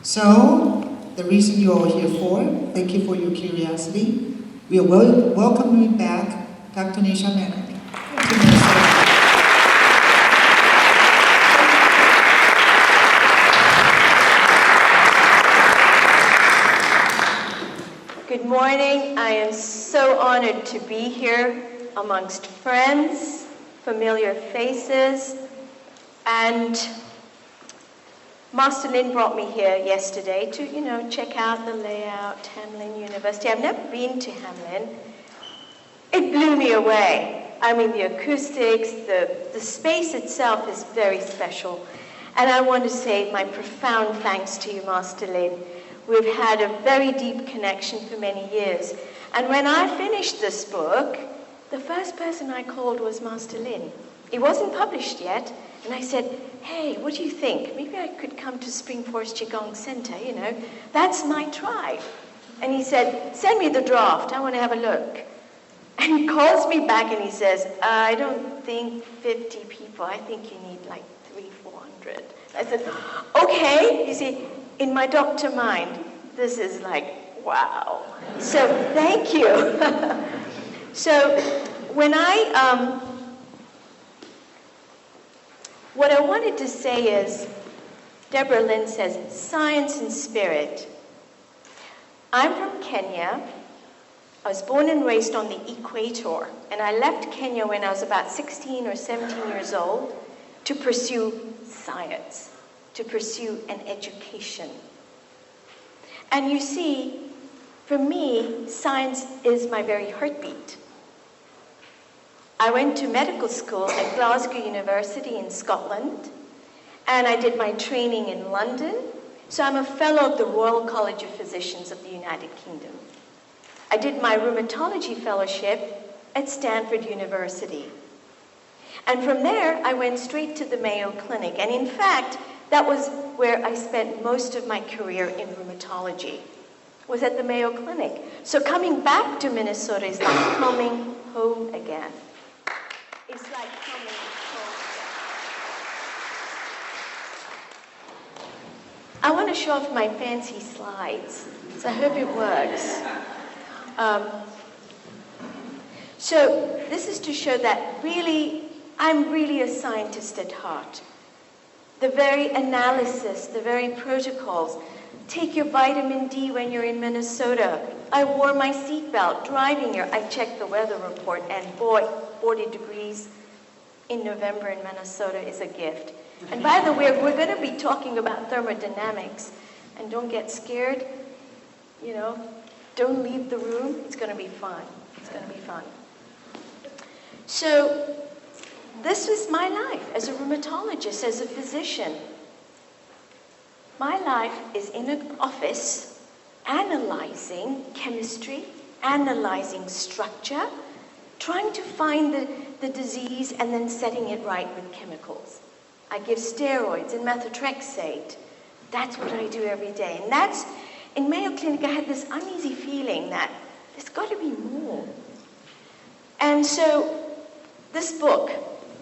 So, the reason you're all here for, thank you for your curiosity. We are welcoming back Dr. Nisha Manek to Minnesota. Good morning. I am so honored to be here amongst friends, familiar faces, and Master Lin brought me here yesterday to, check out the layout, Hamline University. I've never been to Hamline. It blew me away. I mean, the acoustics, the space itself is very special. And I want to say my profound thanks to you, Master Lin. We've had a very deep connection for many years. And when I finished this book, the first person I called was Master Lin. It wasn't published yet. And I said, hey, what do you think? Maybe I could come to Spring Forest Qigong Center, That's my tribe. And he said, send me the draft. I want to have a look. And he calls me back and he says, I don't think 50 people. I think you need like 300-400. I said, okay. You see, in my doctor mind, this is like, wow. So thank you. So when what I wanted to say is, Deborah Lynn says, science and spirit. I'm from Kenya. I was born and raised on the equator, and I left Kenya when I was about 16 or 17 years old to pursue science, to pursue an education. And you see, for me, science is my very heartbeat. I went to medical school at Glasgow University in Scotland, and I did my training in London. So I'm a fellow of the Royal College of Physicians of the United Kingdom. I did my rheumatology fellowship at Stanford University. And from there, I went straight to the Mayo Clinic. And in fact, that was where I spent most of my career in rheumatology, was at the Mayo Clinic. So coming back to Minnesota is like coming home again. It's like coming home again. I want to show off my fancy slides, so I hope it works. So this is to show that really, I'm really a scientist at heart. The very analysis, the very protocols. Take your vitamin D when you're in Minnesota. I wore my seatbelt driving here. I checked the weather report, and boy, 40 degrees in November in Minnesota is a gift. And by the way, we're going to be talking about thermodynamics. And don't get scared, don't leave the room. It's going to be fun. It's going to be fun. So this was my life as a rheumatologist, as a physician. My life is in an office analyzing chemistry, analyzing structure, trying to find the disease and then setting it right with chemicals. I give steroids and methotrexate. That's what I do every day. And that's, in Mayo Clinic, I had this uneasy feeling that there's got to be more. And so this book,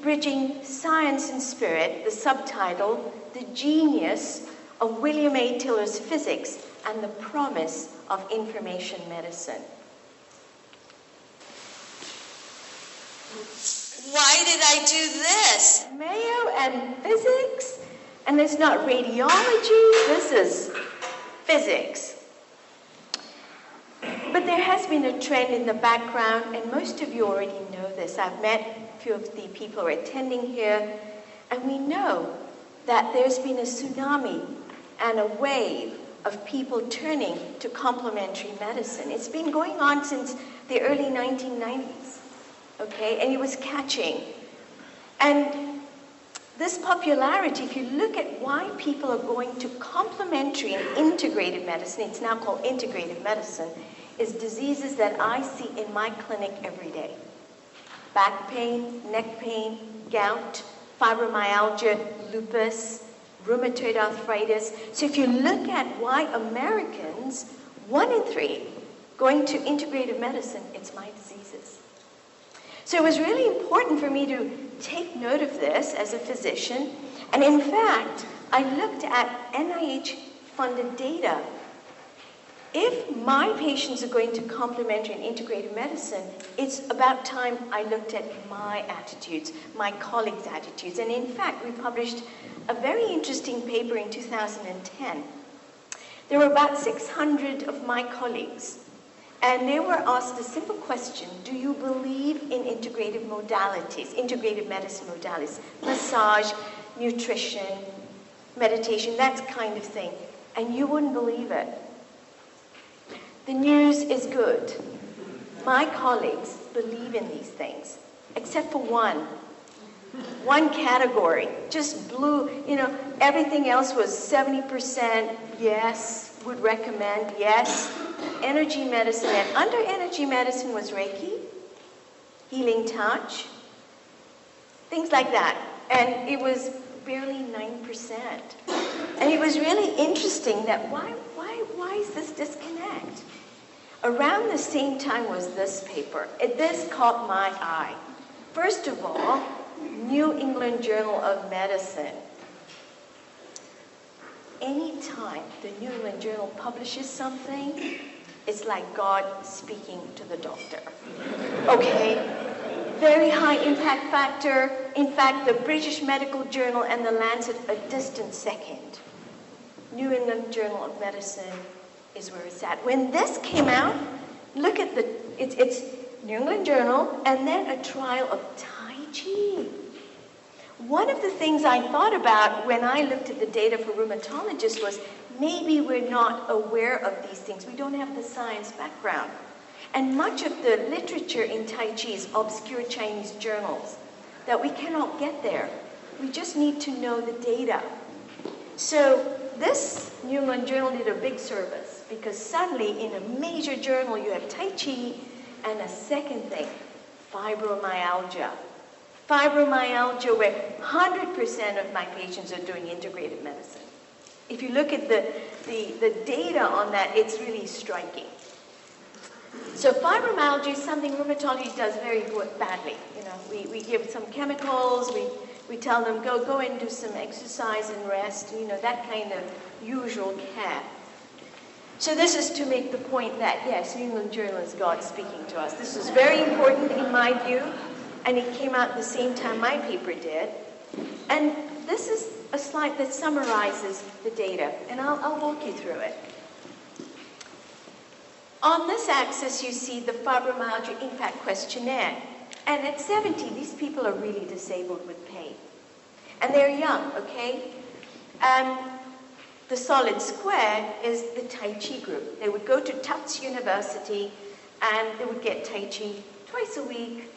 Bridging Science and Spirit, the subtitle, The Genius of William A. Tiller's Physics and the Promise of Information Medicine. Why did I do this? Mayo and physics, and it's not radiology, this is physics. But there has been a trend in the background, and most of you already know this. I've met a few of the people who are attending here, and we know that there's been a tsunami and a wave of people turning to complementary medicine. It's been going on since the early 1990s, okay? And it was catching. And this popularity, if you look at why people are going to complementary and integrative medicine, it's now called integrative medicine, is diseases that I see in my clinic every day. Back pain, neck pain, gout, fibromyalgia, lupus, rheumatoid arthritis. So if you look at why Americans, 1 in 3, going to integrative medicine, it's my diseases. So it was really important for me to take note of this as a physician. And in fact, I looked at NIH funded data. If my patients are going to complementary and integrative medicine, it's about time I looked at my attitudes, my colleagues' attitudes. And in fact, we published a very interesting paper in 2010. There were about 600 of my colleagues, and they were asked a simple question: do you believe in integrative modalities, integrative medicine modalities, massage, nutrition, meditation, that kind of thing? And you wouldn't believe it. The news is good. My colleagues believe in these things, except for one category. Just blew, everything else was 70% yes, would recommend, yes. Energy medicine, and under energy medicine was Reiki, healing touch, things like that. And it was barely 9%. And it was really interesting that why is this disconnect? Around the same time was this paper. This caught my eye. First of all, New England Journal of Medicine. Anytime the New England Journal publishes something, it's like God speaking to the doctor. Okay? Very high impact factor. In fact, the British Medical Journal and the Lancet a distant second. New England Journal of Medicine is where it's at. When this came out, look at it's New England Journal and then a trial of Tai Chi. One of the things I thought about when I looked at the data for rheumatologists was maybe we're not aware of these things. We don't have the science background. And much of the literature in Tai Chi is obscure Chinese journals that we cannot get there. We just need to know the data. So this New England Journal did a big service because suddenly in a major journal you have Tai Chi and a second thing, fibromyalgia. Fibromyalgia, where 100% of my patients are doing integrative medicine. If you look at the data on that, it's really striking. So fibromyalgia is something rheumatology does very badly. We give some chemicals, we tell them go and do some exercise and rest, that kind of usual care. So this is to make the point that, yes, New England Journal is God speaking to us. This is very important in my view, and it came out at the same time my paper did. And this is a slide that summarizes the data, and I'll walk you through it. On this axis, you see the fibromyalgia impact questionnaire. And at 70, these people are really disabled with pain. And they're young, okay? The solid square is the Tai Chi group. They would go to Tufts University, and they would get Tai Chi twice a week,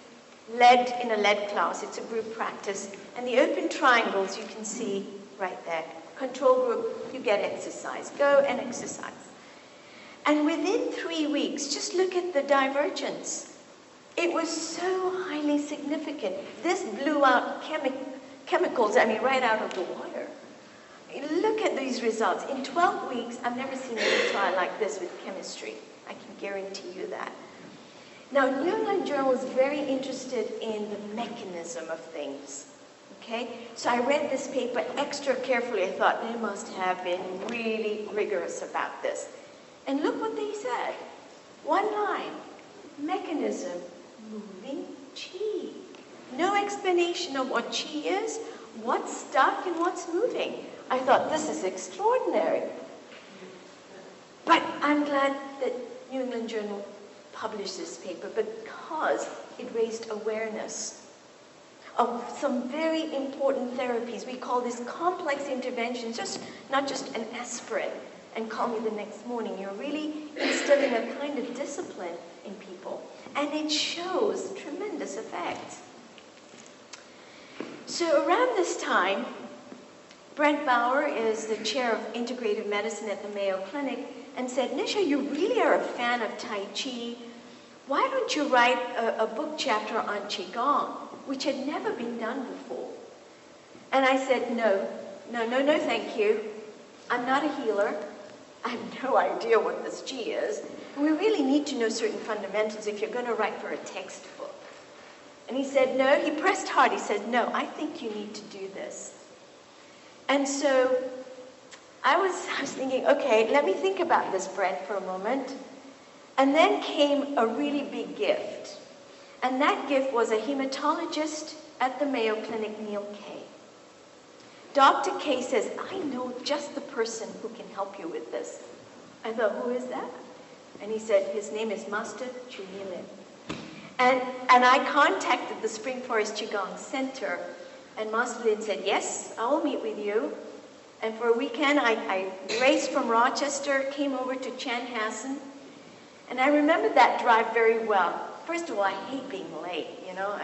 led in a lead class. It's a group practice. And the open triangles you can see right there. Control group, you get exercise. Go and exercise. And within 3 weeks, just look at the divergence. It was so highly significant. This blew out chemicals, right out of the water. Look at these results. In 12 weeks, I've never seen any trial like this with chemistry. I can guarantee you that. Now, New England Journal is very interested in the mechanism of things. Okay? So I read this paper extra carefully. I thought they must have been really rigorous about this. And look what they said. One line, mechanism, moving chi. No explanation of what chi is, what's stuck, and what's moving. I thought, this is extraordinary. But I'm glad that New England Journal published this paper because it raised awareness of some very important therapies. We call this complex interventions, not just an aspirin and call me the next morning. You're really instilling a kind of discipline in people. And it shows tremendous effects. So around this time, Brent Bauer is the chair of integrative medicine at the Mayo Clinic and said, Nisha, you really are a fan of Tai Chi. Why don't you write a book chapter on Qigong, which had never been done before? And I said, no, thank you. I'm not a healer. I have no idea what this Qi is. And we really need to know certain fundamentals if you're going to write for a textbook. And he said, no, he pressed hard. He said, no, I think you need to do this. And so I was thinking, okay, let me think about this, Brent, for a moment. And then came a really big gift. And that gift was a hematologist at the Mayo Clinic, Neil Kay. Dr. Kay says, I know just the person who can help you with this. I thought, who is that? And he said, his name is Master Chunilin. And I contacted the Spring Forest Qigong Center, and Master Lin said, yes, I will meet with you. And for a weekend, I raced from Rochester, came over to Chanhassen, and I remember that drive very well. First of all, I hate being late, you know.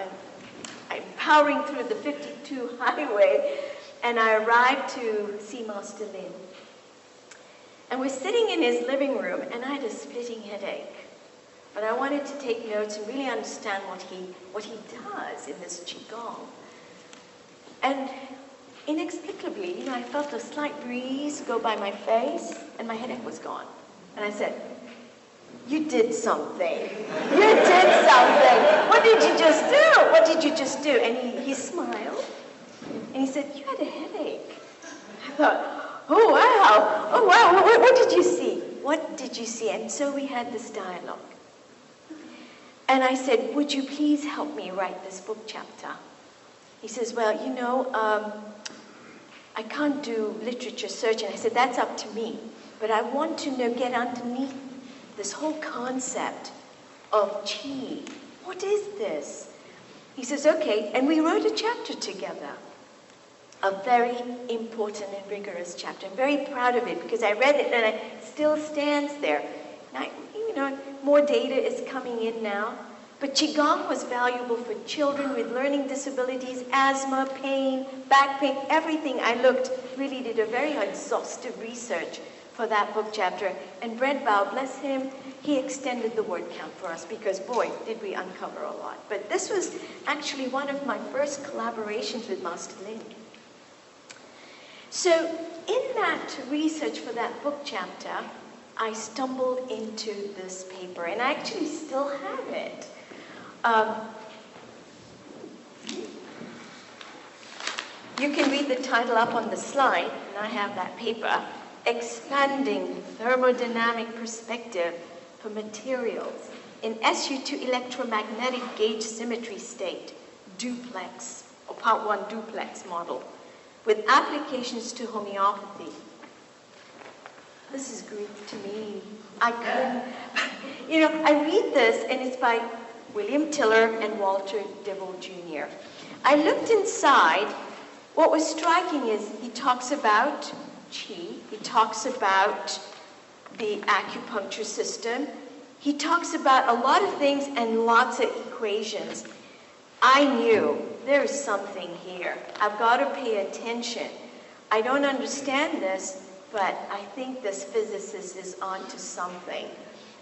I'm powering through the 52 highway, and I arrived to see Master Lin. And we're sitting in his living room, and I had a splitting headache. But I wanted to take notes and really understand what he does in this Qigong. And inexplicably, you know, I felt a slight breeze go by my face, and my headache was gone. And I said, you did something. You did something. What did you just do? What did you just do? And he smiled, and he said, you had a headache. I thought, oh, wow. Oh, wow. What did you see? What did you see? And so we had this dialogue. And I said, would you please help me write this book chapter? He says, well, you know, I can't do literature search. And I said, that's up to me. But I want to get underneath this whole concept of qi. What is this? He says, okay. And we wrote a chapter together. A very important and rigorous chapter. I'm very proud of it because I read it and it still stands there. Now, you know, more data is coming in now. But Qigong was valuable for children with learning disabilities, asthma, pain, back pain, everything. I really did a very exhaustive research for that book chapter. And Brent Bao, bless him, he extended the word count for us because, boy, did we uncover a lot. But this was actually one of my first collaborations with Master Lin. So in that research for that book chapter, I stumbled into this paper, and I actually still have it. You can read the title up on the slide, and I have that paper, Expanding Thermodynamic Perspective for Materials in SU2 Electromagnetic Gauge Symmetry State, Duplex, or Part 1 Duplex model, with applications to homeopathy. This is Greek to me. I couldn't, you know, I read this, and it's by William Tiller and Walter Dibble Jr. I looked inside. What was striking is he talks about qi, he talks about the acupuncture system, he talks about a lot of things and lots of equations. I knew there's something here. I've got to pay attention. I don't understand this, but I think this physicist is onto something.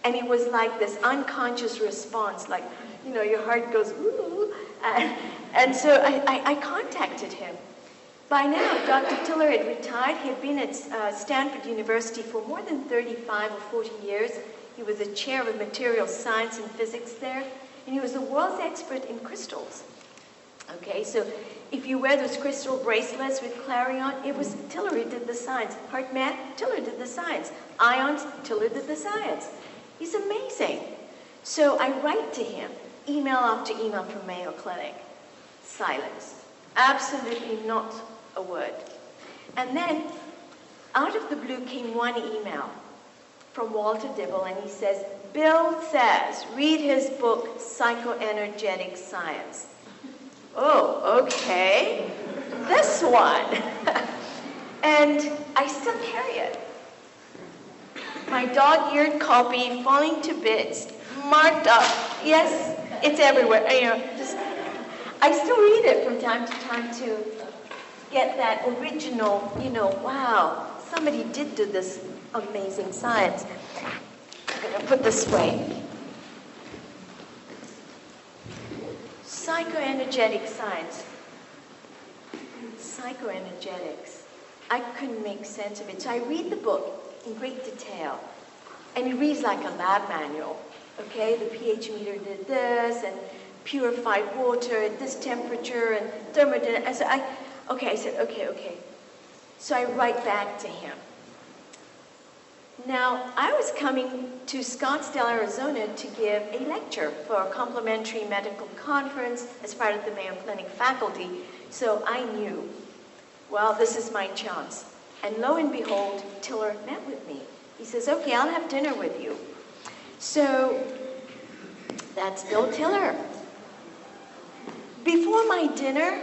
And it was like this unconscious response, like, you know, your heart goes, ooh. And so I contacted him. By now, Dr. Tiller had retired. He had been at Stanford University for more than 35 or 40 years. He was a chair of material science and physics there. And he was the world's expert in crystals. Okay, so if you wear those crystal bracelets with clarion, it was Tiller who did the science. Heart math, Tiller did the science. Ions, Tiller did the science. He's amazing. So I write to him, email after email from Mayo Clinic. Silence. Absolutely not a word. And then, out of the blue came one email from Walter Dibble, and he says, Bill says, read his book, Psychoenergetic Science. Oh, okay. This one. And I still carry it. My dog-eared copy, falling to bits, marked up. Yes, it's everywhere. You know, I still read it from time to time to get that original, you know, wow, somebody did do this amazing science. I'm going to put this way. Psychoenergetic science. Psychoenergetics. I couldn't make sense of it. So I read the book in great detail. And it reads like a lab manual. Okay, the pH meter did this, and purified water at this temperature, and thermodynamics. I said, okay. So I write back to him. Now, I was coming to Scottsdale, Arizona to give a lecture for a complimentary medical conference as part of the Mayo Clinic faculty. So I knew, well, this is my chance. And lo and behold, Tiller met with me. He says, okay, I'll have dinner with you. So that's Bill Tiller. Before my dinner,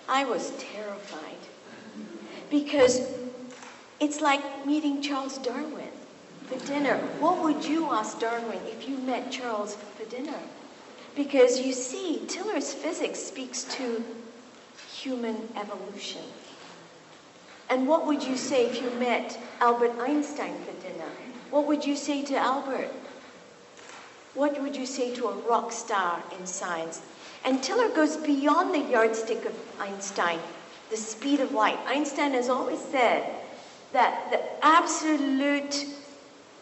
I was terrified because it's like meeting Charles Darwin for dinner. What would you ask Darwin if you met Charles for dinner? Because you see, Tiller's physics speaks to human evolution. And what would you say if you met Albert Einstein for dinner? What would you say to Albert? What would you say to a rock star in science? And Tiller goes beyond the yardstick of Einstein, the speed of light. Einstein has always said that the absolute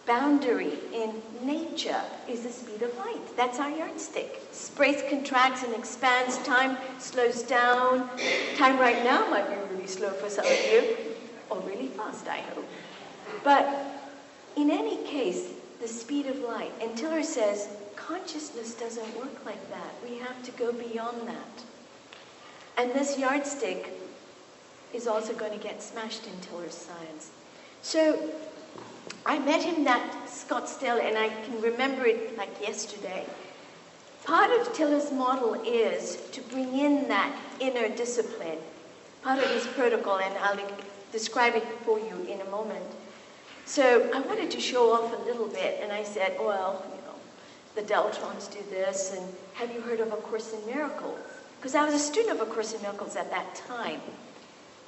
boundary in nature is the speed of light. That's our yardstick. Space contracts and expands, time slows down. Time right now might be really slow for some of you, or really fast, I hope. But in any case, the speed of light. And Tiller says, consciousness doesn't work like that. We have to go beyond that. And this yardstick is also going to get smashed in Tiller's science. So I met him at Scottsdale, and I can remember it like yesterday. Part of Tiller's model is to bring in that inner discipline, part of his protocol, and I'll describe it for you in a moment. So I wanted to show off a little bit, and I said, well, you know, the Deltrons do this, and have you heard of A Course in Miracles? Because I was a student of A Course in Miracles at that time.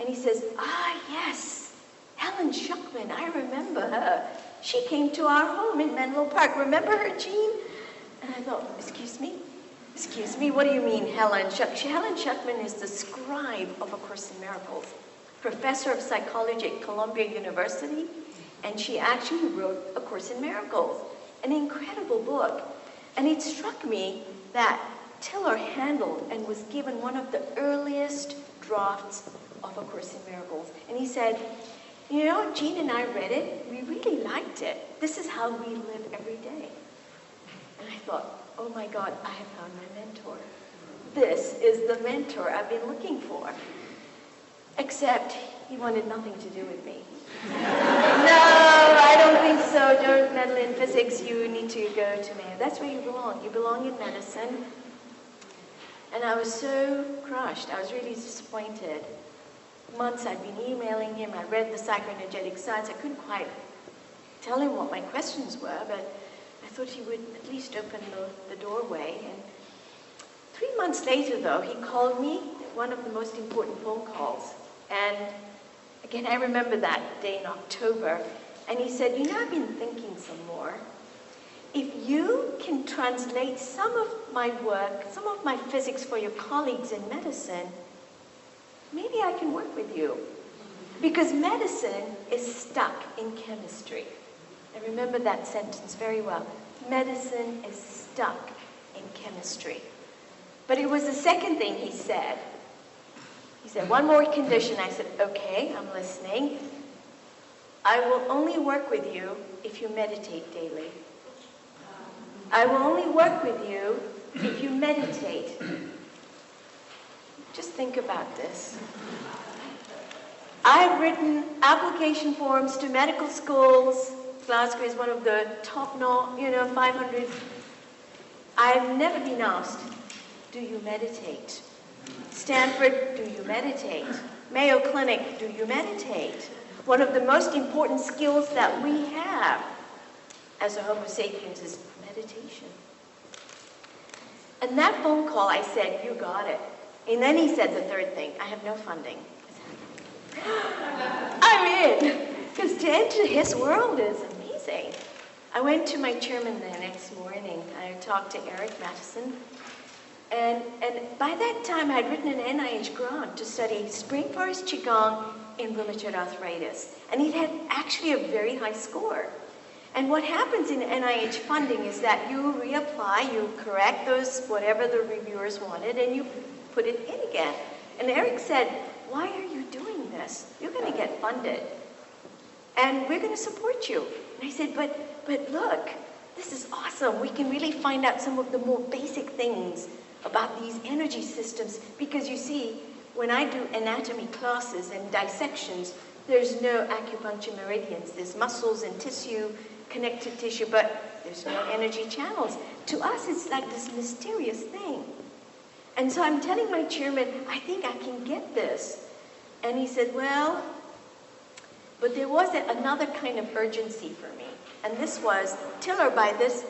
And he says, ah, yes, Helen Schuckman, I remember her. She came to our home in Menlo Park. Remember her, Jean? And I thought, excuse me, what do you mean, Helen Schuckman? Helen Schuckman is the scribe of A Course in Miracles, professor of psychology at Columbia University, and she actually wrote A Course in Miracles, an incredible book. And it struck me that Tiller handled and was given one of the earliest drafts of A Course in Miracles. And he said, you know, Jean and I read it, we really liked it. This is how we live every day. And I thought, oh my God, I have found my mentor. This is the mentor I've been looking for. Except he wanted nothing to do with me. No, I don't think so. Don't meddle in physics. You need to go to Mayo. That's where you belong. You belong in medicine. And I was so crushed. I was really disappointed. Months I'd been emailing him. I read the psychoenergetic science. I couldn't quite tell him what my questions were, but I thought he would at least open the doorway. And 3 months later, though, he called me, one of the most important phone calls. And again, I remember that day in October. And he said, you know, I've been thinking some more. If you can translate some of my work, some of my physics for your colleagues in medicine, maybe I can work with you. Because medicine is stuck in chemistry. I remember that sentence very well. Medicine is stuck in chemistry. But it was the second thing he said. He said, one more condition. I said, okay, I'm listening. I will only work with you if you meditate daily. I will only work with you if you meditate. Just think about this. I've written application forms to medical schools. Glasgow is one of the top, 500. I've never been asked, do you meditate? Stanford, do you meditate? Mayo Clinic, do you meditate? One of the most important skills that we have as a Homo sapiens is meditation. And that phone call, I said, you got it. And then he said the third thing, I have no funding. I'm in. Because to enter his world is amazing. I went to my chairman the next morning. I talked to Eric Matheson. And by that time, I had written an NIH grant to study spring forest qigong in rheumatoid arthritis. And it had actually a very high score. And what happens in NIH funding is that you reapply, you correct those, whatever the reviewers wanted, and you put it in again. And Eric said, why are you doing this? You're going to get funded. and we're going to support you. And I said, but look, this is awesome. We can really find out some of the more basic things about these energy systems, because you see, when I do anatomy classes and dissections, there's no acupuncture meridians. There's muscles and tissue, connective tissue, but there's no energy channels. To us, it's like this mysterious thing. And so I'm telling my chairman, I think I can get this. And he said, well, but there was another kind of urgency for me. And this was, Tiller by this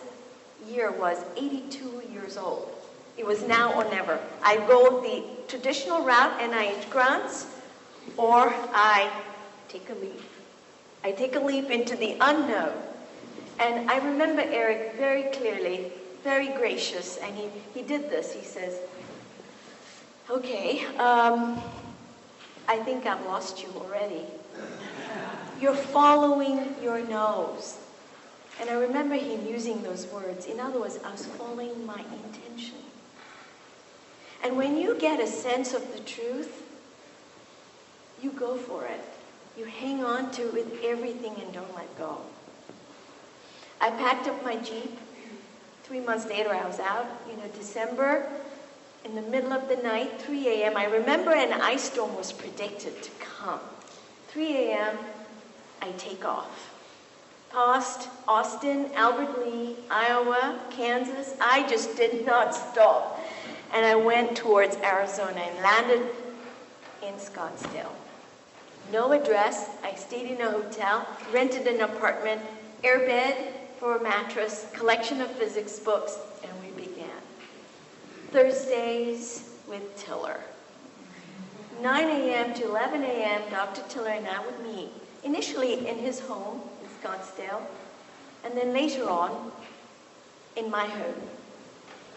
year was 82 years old. It was now or never. I go the traditional route, NIH grants, or I take a leap. I take a leap into the unknown. And I remember Eric very clearly, very gracious, and he did this. He says, okay, I think I've lost you already. You're following your nose. And I remember him using those words. In other words, I was following my intention. And when you get a sense of the truth, you go for it. You hang on to it with everything and don't let go. I packed up my Jeep. 3 months later, I was out, December, in the middle of the night, 3 a.m. I remember an ice storm was predicted to come. 3 a.m., I take off. Past Austin, Albert Lee, Iowa, Kansas. I just did not stop. And I went towards Arizona and landed in Scottsdale. No address. I stayed in a hotel, rented an apartment, airbed for a mattress, collection of physics books, and we began. Thursdays with Tiller. 9 a.m. to 11 a.m., Dr. Tiller and I would meet. Initially in his home in Scottsdale, and then later on in my home,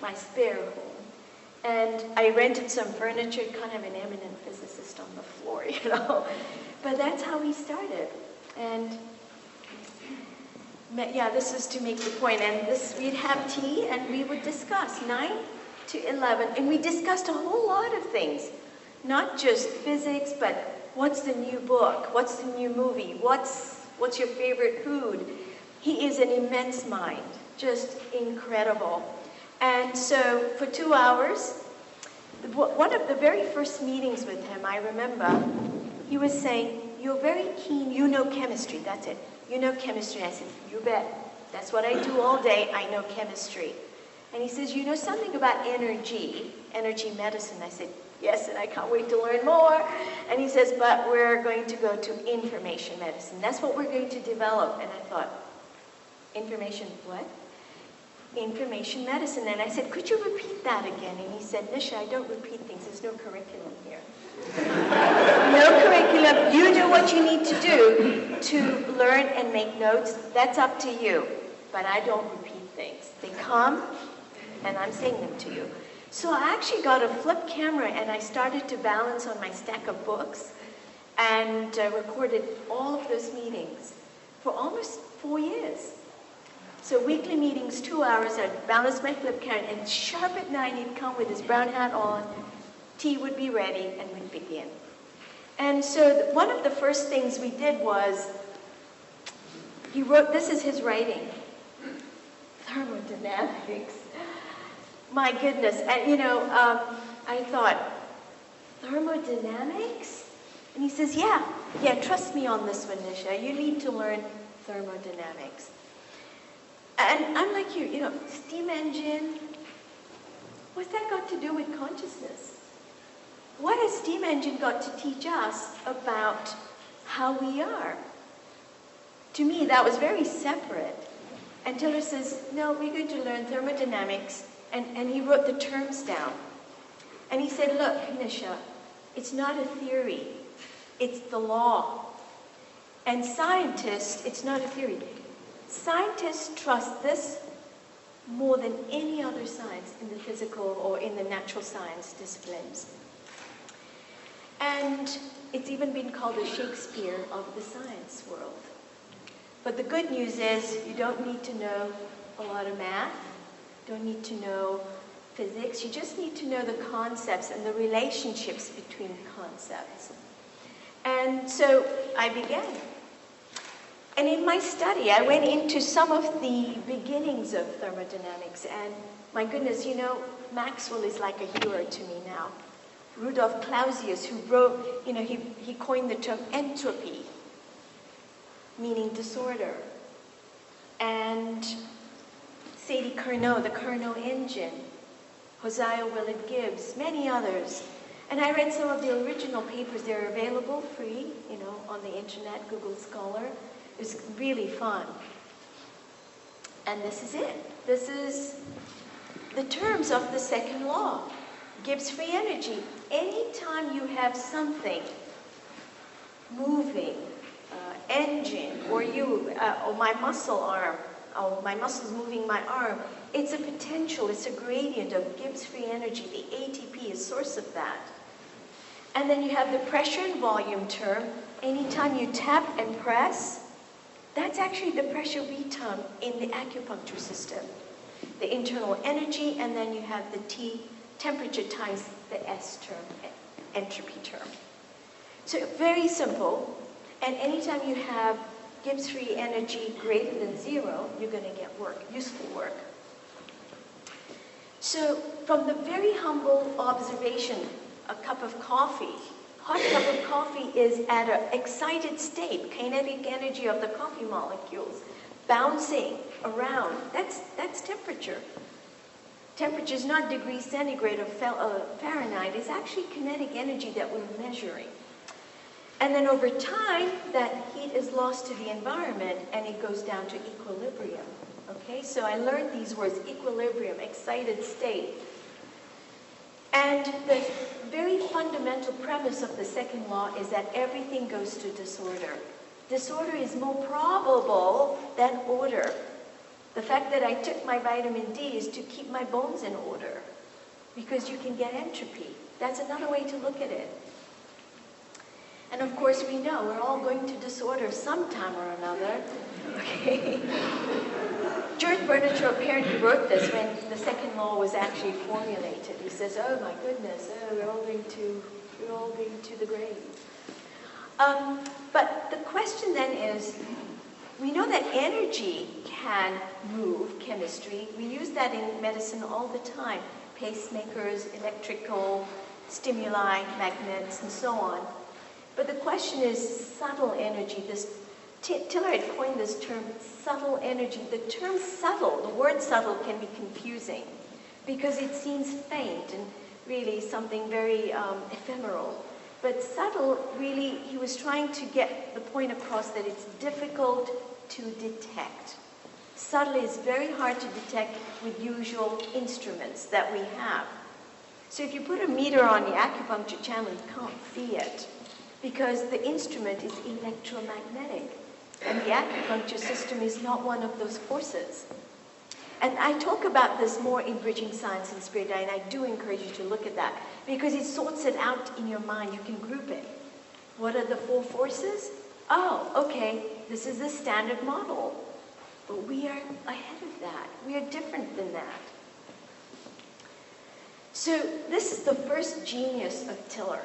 my spare home. And I rented some furniture, kind of an eminent physicist on the floor, But that's how we started. And yeah, this is to make the point. And we'd have tea and we would discuss 9 to 11. And we discussed a whole lot of things. Not just physics, but what's the new book? What's the new movie? What's your favorite food? He is an immense mind, just incredible. And so for 2 hours, one of the very first meetings with him, I remember, he was saying, you're very keen, you know chemistry, that's it. You know chemistry. I said, you bet. That's what I do all day, I know chemistry. And he says, you know something about energy medicine? I said, yes, and I can't wait to learn more. And he says, but we're going to go to information medicine. That's what we're going to develop. And I thought, information what? Information medicine. And I said, could you repeat that again? And he said, Nisha, I don't repeat things. There's no curriculum here. No curriculum. You do what you need to do to learn and make notes. That's up to you. But I don't repeat things. They come, and I'm saying them to you. So I actually got a flip camera, and I started to balance on my stack of books and recorded all of those meetings for almost 4 years. So weekly meetings, 2 hours, I'd balance my flip camera, and sharp at 9, he'd come with his brown hat on, tea would be ready, and we'd begin. And so one of the first things we did was, he wrote, this is his writing, thermodynamics. My goodness, and I thought, thermodynamics? And he says, yeah, trust me on this one, Nisha, you need to learn thermodynamics. And I'm like you, steam engine, what's that got to do with consciousness? What has steam engine got to teach us about how we are? To me, that was very separate. And Tiller says, no, we're going to learn thermodynamics. And he wrote the terms down. And he said, look, Nisha, it's not a theory. It's the law. And scientists, it's not a theory. Scientists trust this more than any other science in the physical or in the natural science disciplines. And it's even been called the Shakespeare of the science world. But the good news is you don't need to know a lot of math, don't need to know physics, you just need to know the concepts and the relationships between concepts. And so I began. And in my study, I went into some of the beginnings of thermodynamics, and my goodness, you know, Maxwell is like a hero to me now. Rudolf Clausius, who wrote, you know, he coined the term entropy, meaning disorder. And Sadie Carnot, the Carnot engine, Hosea Willard Gibbs, many others. And I read some of the original papers. They're available free, you know, on the internet, Google Scholar. It's really fun. And this is it. This is the terms of the second law. Gibbs free energy. Anytime you have something moving, engine, or my muscle arm, or my muscles moving my arm, it's a potential, it's a gradient of Gibbs free energy. The ATP is source of that. And then you have the pressure and volume term. Anytime you tap and press, that's actually the pressure V term in the acupuncture system. The internal energy, and then you have the T, temperature times the S term, entropy term. So very simple. And anytime you have Gibbs free energy greater than 0, you're going to get work, useful work. So from the very humble observation, a cup of coffee, hot cup of coffee is at an excited state, kinetic energy of the coffee molecules bouncing around. That's temperature. Temperature is not degrees centigrade or Fahrenheit. It's actually kinetic energy that we're measuring. And then over time, that heat is lost to the environment and it goes down to equilibrium. Okay, so I learned these words, equilibrium, excited state. And the very fundamental premise of the second law is that everything goes to disorder. Disorder is more probable than order. The fact that I took my vitamin D is to keep my bones in order, because you can get entropy. That's another way to look at it. And of course we know we're all going to disorder sometime or another. Okay. George Bernard Shaw apparently wrote this when the second law was actually formulated. He says, oh my goodness, we're all going to the grave. But the question then is, we know that energy can move, chemistry. We use that in medicine all the time. Pacemakers, electrical stimuli, magnets, and so on. But the question is subtle energy. Tiller had coined this term, subtle energy. The term subtle, the word subtle, can be confusing because it seems faint and really something very ephemeral. But subtle, really, he was trying to get the point across that it's difficult to detect. Subtle is very hard to detect with usual instruments that we have. So if you put a meter on the acupuncture channel, you can't see it, because the instrument is electromagnetic, and the acupuncture system is not one of those forces. And I talk about this more in Bridging Science and Spirit, and I do encourage you to look at that, because it sorts it out in your mind. You can group it. What are the 4 forces? Oh, okay, this is the standard model. But we are ahead of that. We are different than that. So this is the first genius of Tiller.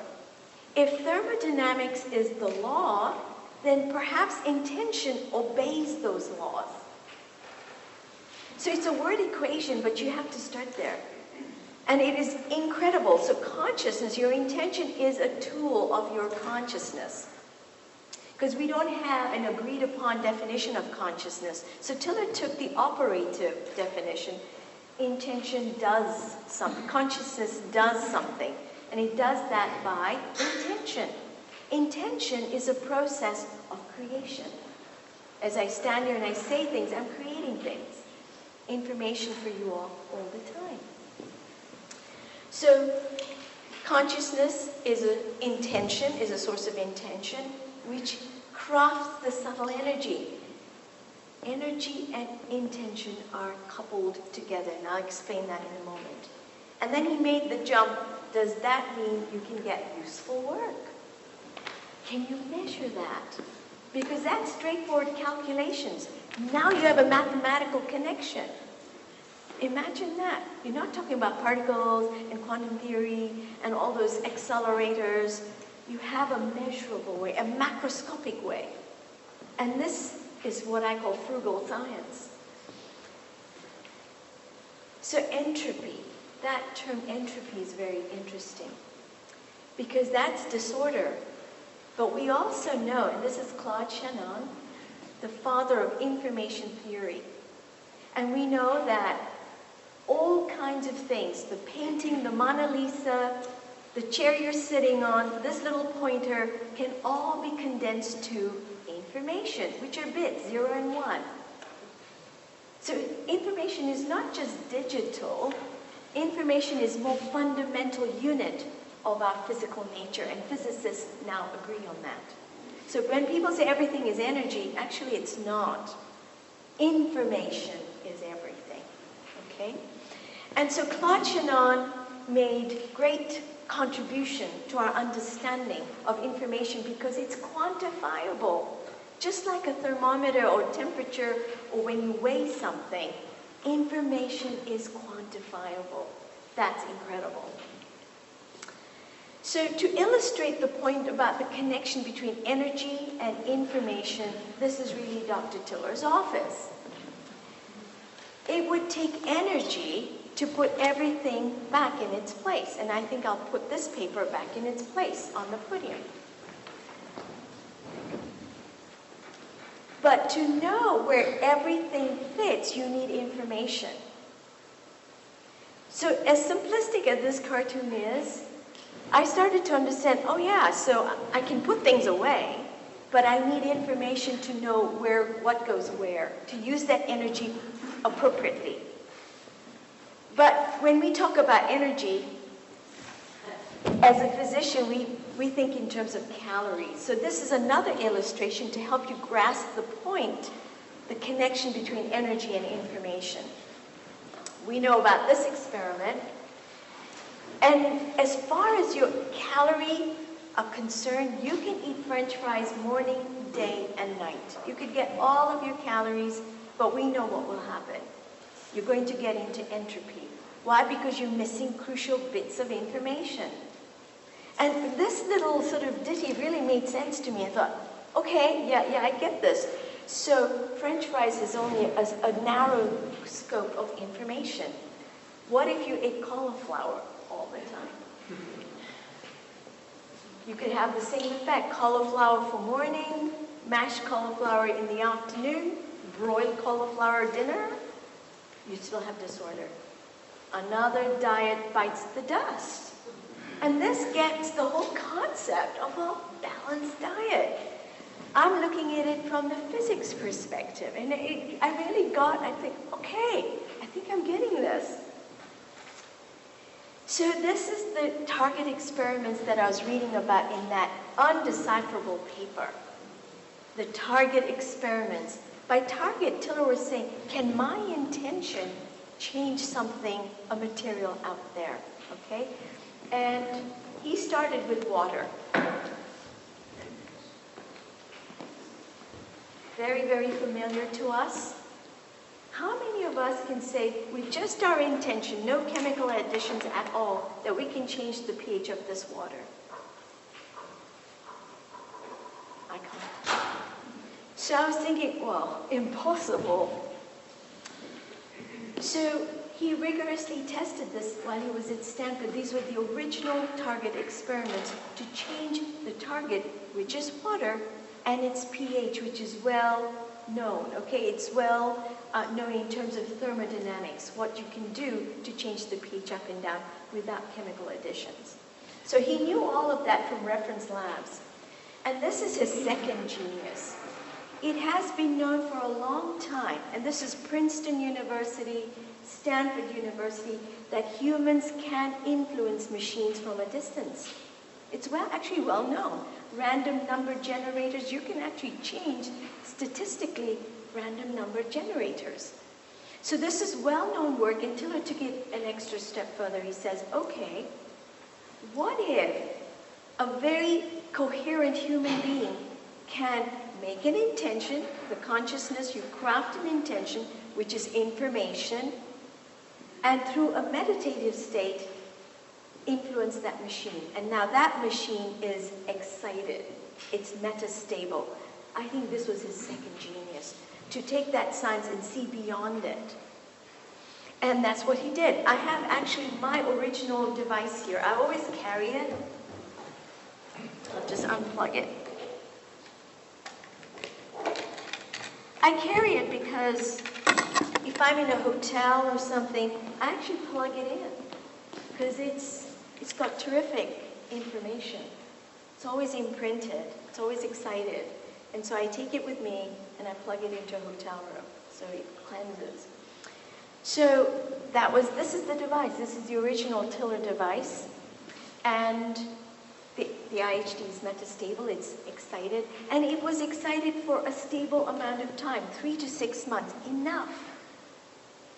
If thermodynamics is the law, then perhaps intention obeys those laws. So it's a word equation, but you have to start there. And it is incredible. So consciousness, your intention is a tool of your consciousness. Because we don't have an agreed upon definition of consciousness. So Tiller took the operative definition. Intention does something. Consciousness does something. And it does that by intention. Intention is a process of creation. As I stand here and I say things, I'm creating things. Information for you all the time. So consciousness is a source of intention, which crafts the subtle energy. Energy and intention are coupled together, and I'll explain that in a moment. And then he made the jump. Does that mean you can get useful work? Can you measure that? Because that's straightforward calculations. Now you have a mathematical connection. Imagine that. You're not talking about particles and quantum theory and all those accelerators. You have a measurable way, a macroscopic way. And this is what I call frugal science. So entropy, that term entropy is very interesting because that's disorder. But we also know, and this is Claude Shannon, the father of information theory. And we know that all kinds of things, the painting, the Mona Lisa, the chair you're sitting on, this little pointer, can all be condensed to information, which are bits, 0 and 1. So information is not just digital, information is more fundamental unit of our physical nature, and physicists now agree on that. So when people say everything is energy, actually it's not. Information is everything, okay? And so Claude Shannon made great contribution to our understanding of information because it's quantifiable. Just like a thermometer or temperature or when you weigh something, information is quantifiable. That's incredible. So to illustrate the point about the connection between energy and information, this is really Dr. Tiller's office. It would take energy to put everything back in its place. And I think I'll put this paper back in its place on the podium. But to know where everything fits, you need information. So as simplistic as this cartoon is, I started to understand, oh yeah, so I can put things away, but I need information to know what goes where, to use that energy appropriately. But when we talk about energy, as a physician, we think in terms of calories. So this is another illustration to help you grasp the point, the connection between energy and information. We know about this experiment. And as far as your calorie are concerned, you can eat French fries morning, day, and night. You could get all of your calories, but we know what will happen. You're going to get into entropy. Why? Because you're missing crucial bits of information. And this little sort of ditty really made sense to me. I thought, okay, yeah, I get this. So French fries is only a narrow scope of information. What if you ate cauliflower all the time? You could have the same effect. Cauliflower for morning, mashed cauliflower in the afternoon, broiled cauliflower dinner. You still have disorder. Another diet bites the dust. And this gets the whole concept of a balanced diet. I'm looking at it from the physics perspective. And I think, okay, I think I'm getting this. So this is the target experiments that I was reading about in that undecipherable paper. The target experiments. By target, Tiller was saying, can my intention change something, a material out there, okay? And he started with water. Very, very familiar to us. How many of us can say, with just our intention, no chemical additions at all, that we can change the pH of this water? I can't. So I was thinking, well, impossible. So he rigorously tested this while he was at Stanford. These were the original target experiments to change the target, which is water, and its pH, which is well known. Okay, it's well known in terms of thermodynamics, what you can do to change the pH up and down without chemical additions. So he knew all of that from reference labs. And this is his second genius. It has been known for a long time, and this is Princeton University, Stanford University, that humans can influence machines from a distance. It's actually well known. Random number generators, you can actually change statistically random number generators. So this is well-known work, and Tiller took it an extra step further. He says, okay, what if a very coherent human being can make an intention, the consciousness, you craft an intention, which is information, and through a meditative state, influence that machine. And now that machine is excited. It's metastable. I think this was his second genius, to take that science and see beyond it. And that's what he did. I have actually my original device here. I always carry it. I'll just unplug it. I carry it because if I'm in a hotel or something, I actually plug it in because it's got terrific information. It's always imprinted. It's always excited. And so I take it with me and I plug it into a hotel room so it cleanses. So this is the device. This is the original Tiller device. And the IHD is metastable. It's excited. And it was excited for a stable amount of time, 3 to 6 months, enough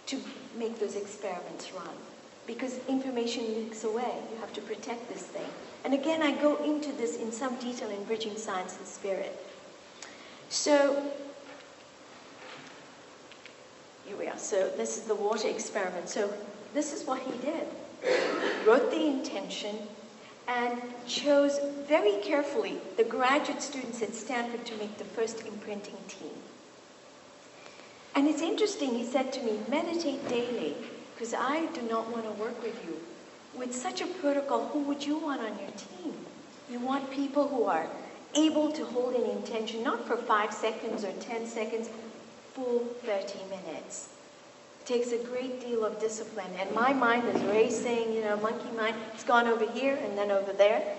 to make those experiments run. Because information leaks away. You have to protect this thing. And again, I go into this in some detail in Bridging Science and Spirit. So, here we are. So this is the water experiment. So this is what he did. He wrote the intention and chose very carefully the graduate students at Stanford to make the first imprinting team. And it's interesting, he said to me, meditate daily, because I do not want to work with you. With such a protocol, who would you want on your team? You want people who are able to hold an intention, not for 5 seconds or 10 seconds, full 30 minutes. It takes a great deal of discipline. And my mind is racing, monkey mind. It's gone over here and then over there.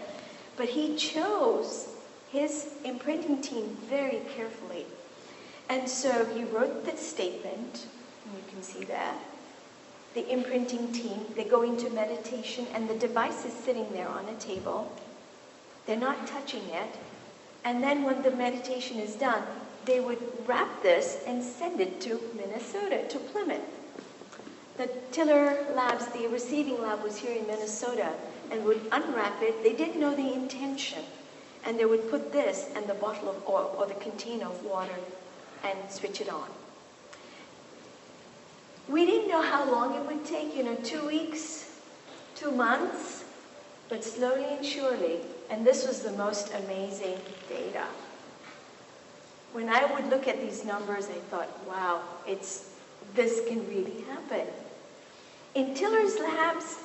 But he chose his imprinting team very carefully. And so he wrote this statement, and you can see that. The imprinting team, they go into meditation, and the device is sitting there on a table. They're not touching it. And then when the meditation is done, they would wrap this and send it to Minnesota, to Plymouth. The Tiller labs, the receiving lab was here in Minnesota, and would unwrap it. They didn't know the intention. And they would put this and the bottle of oil or the container of water and switch it on. We didn't know how long it would take, 2 weeks, 2 months, but slowly and surely, and this was the most amazing data. When I would look at these numbers, I thought, wow, this can really happen. In Tiller's labs,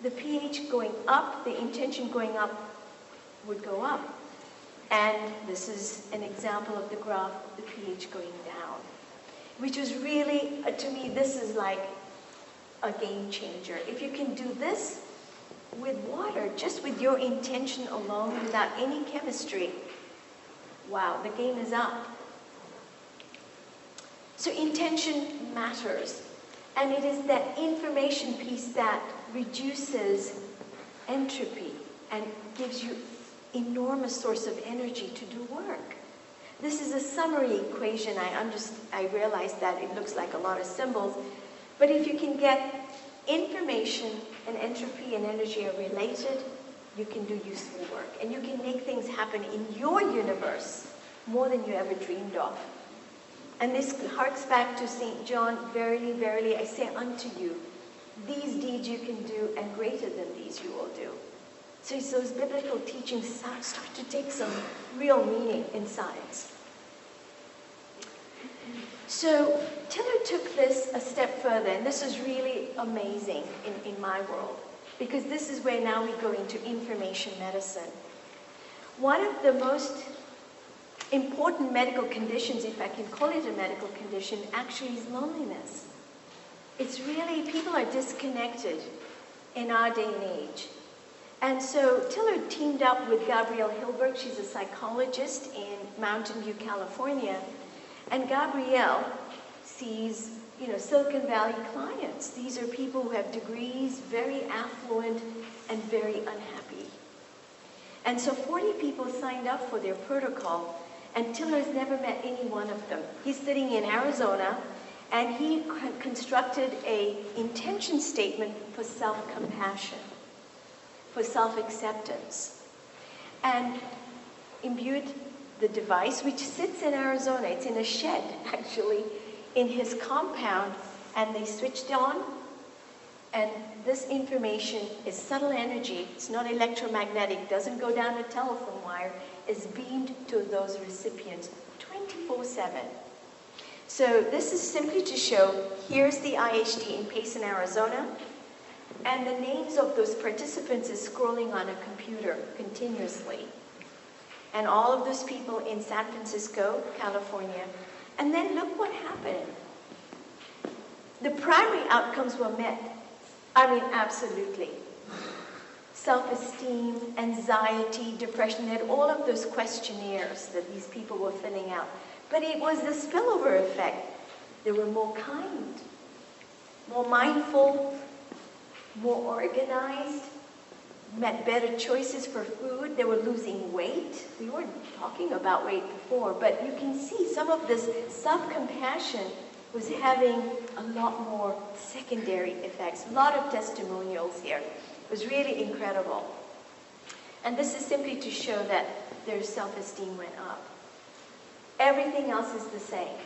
the pH going up, the intention going up, would go up. And this is an example of the graph, the pH going down, which was really, to me, this is like a game changer. If you can do this with water, just with your intention alone, without any chemistry, wow, the game is up. So intention matters. And it is that information piece that reduces entropy and gives you enormous source of energy to do work. This is a summary equation. I realize that it looks like a lot of symbols, but if you can get information and entropy and energy are related, you can do useful work. And you can make things happen in your universe more than you ever dreamed of. And this harks back to St. John, verily, verily, I say unto you, these deeds you can do, and greater than these you will do. So those biblical teachings start to take some real meaning in science. So Tiller took this a step further, and this is really amazing in my world, because this is where now we go into information medicine. One of the most important medical conditions, if I can call it a medical condition, actually is loneliness. It's really, people are disconnected in our day and age. And so Tiller teamed up with Gabrielle Hilberg. She's a psychologist in Mountain View, California. And Gabrielle sees, Silicon Valley clients. These are people who have degrees, very affluent, and very unhappy. And so 40 people signed up for their protocol, and Tiller has never met any one of them. He's sitting in Arizona, and he constructed an intention statement for self-compassion, for self-acceptance, and imbued the device, which sits in Arizona. It's in a shed, actually, in his compound, and they switched on, And this information is subtle energy. It's not electromagnetic, doesn't go down a telephone wire, is beamed to those recipients 24/7. So this is simply to show, here's the IHD in Payson, Arizona, and the names of those participants is scrolling on a computer continuously. And all of those people in San Francisco, California. And then look what happened. The primary outcomes were met. I mean, absolutely. Self-esteem, anxiety, depression, they had all of those questionnaires that these people were filling out. But it was the spillover effect. They were more kind, more mindful, more organized, made better choices for food. They were losing weight. We weren't talking about weight before, but you can see some of this self-compassion was having a lot more secondary effects. A lot of testimonials here. It was really incredible. And this is simply to show that their self-esteem went up. Everything else is the same.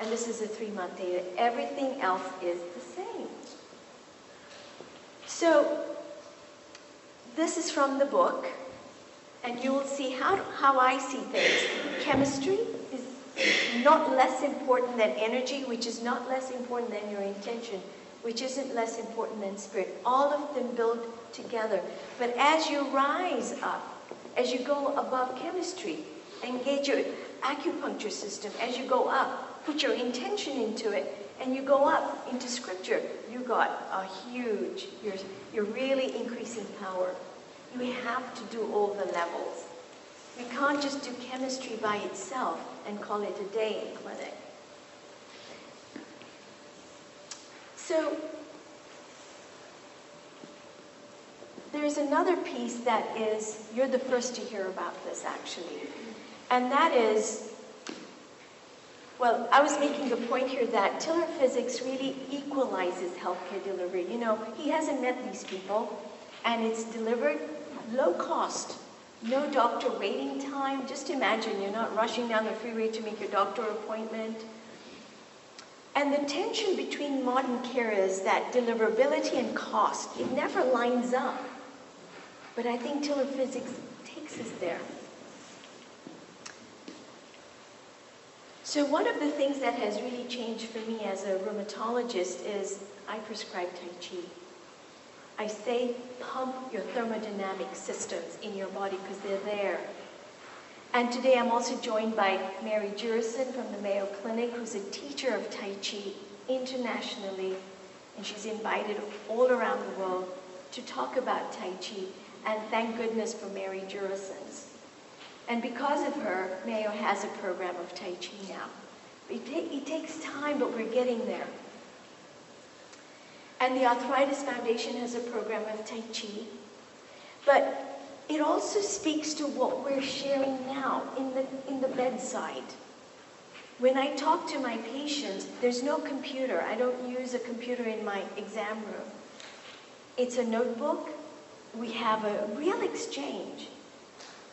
And this is a 3-month data. Everything else is the same. So, this is from the book, and you will see how I see things. Chemistry is not less important than energy, which is not less important than your intention, which isn't less important than spirit. All of them build together. But as you rise up, as you go above chemistry, engage your acupuncture system, as you go up, put your intention into it, and you go up into scripture, you got a huge, you're really increasing power. You have to do all the levels. We can't just do chemistry by itself and call it a day in clinic. So, there's another piece that is, you're the first to hear about this actually, and that is, well, I was making the point here that Tiller Physics really equalizes healthcare delivery. You know, he hasn't met these people, and it's delivered low cost, no doctor waiting time. Just imagine you're not rushing down the freeway to make your doctor appointment. And the tension between modern care is that deliverability and cost, it never lines up. But I think Tiller Physics takes us there. So one of the things that has really changed for me as a rheumatologist is I prescribe Tai Chi. I say pump your thermodynamic systems in your body because they're there. And today I'm also joined by Mary Jurison from the Mayo Clinic, who's a teacher of Tai Chi internationally, and she's invited all around the world to talk about Tai Chi, and thank goodness for Mary Jurison's. And because of her, Mayo has a program of Tai Chi now. It takes time, but we're getting there. And the Arthritis Foundation has a program of Tai Chi. But it also speaks to what we're sharing now in the bedside. When I talk to my patients, there's no computer. I don't use a computer in my exam room. It's a notebook. We have a real exchange.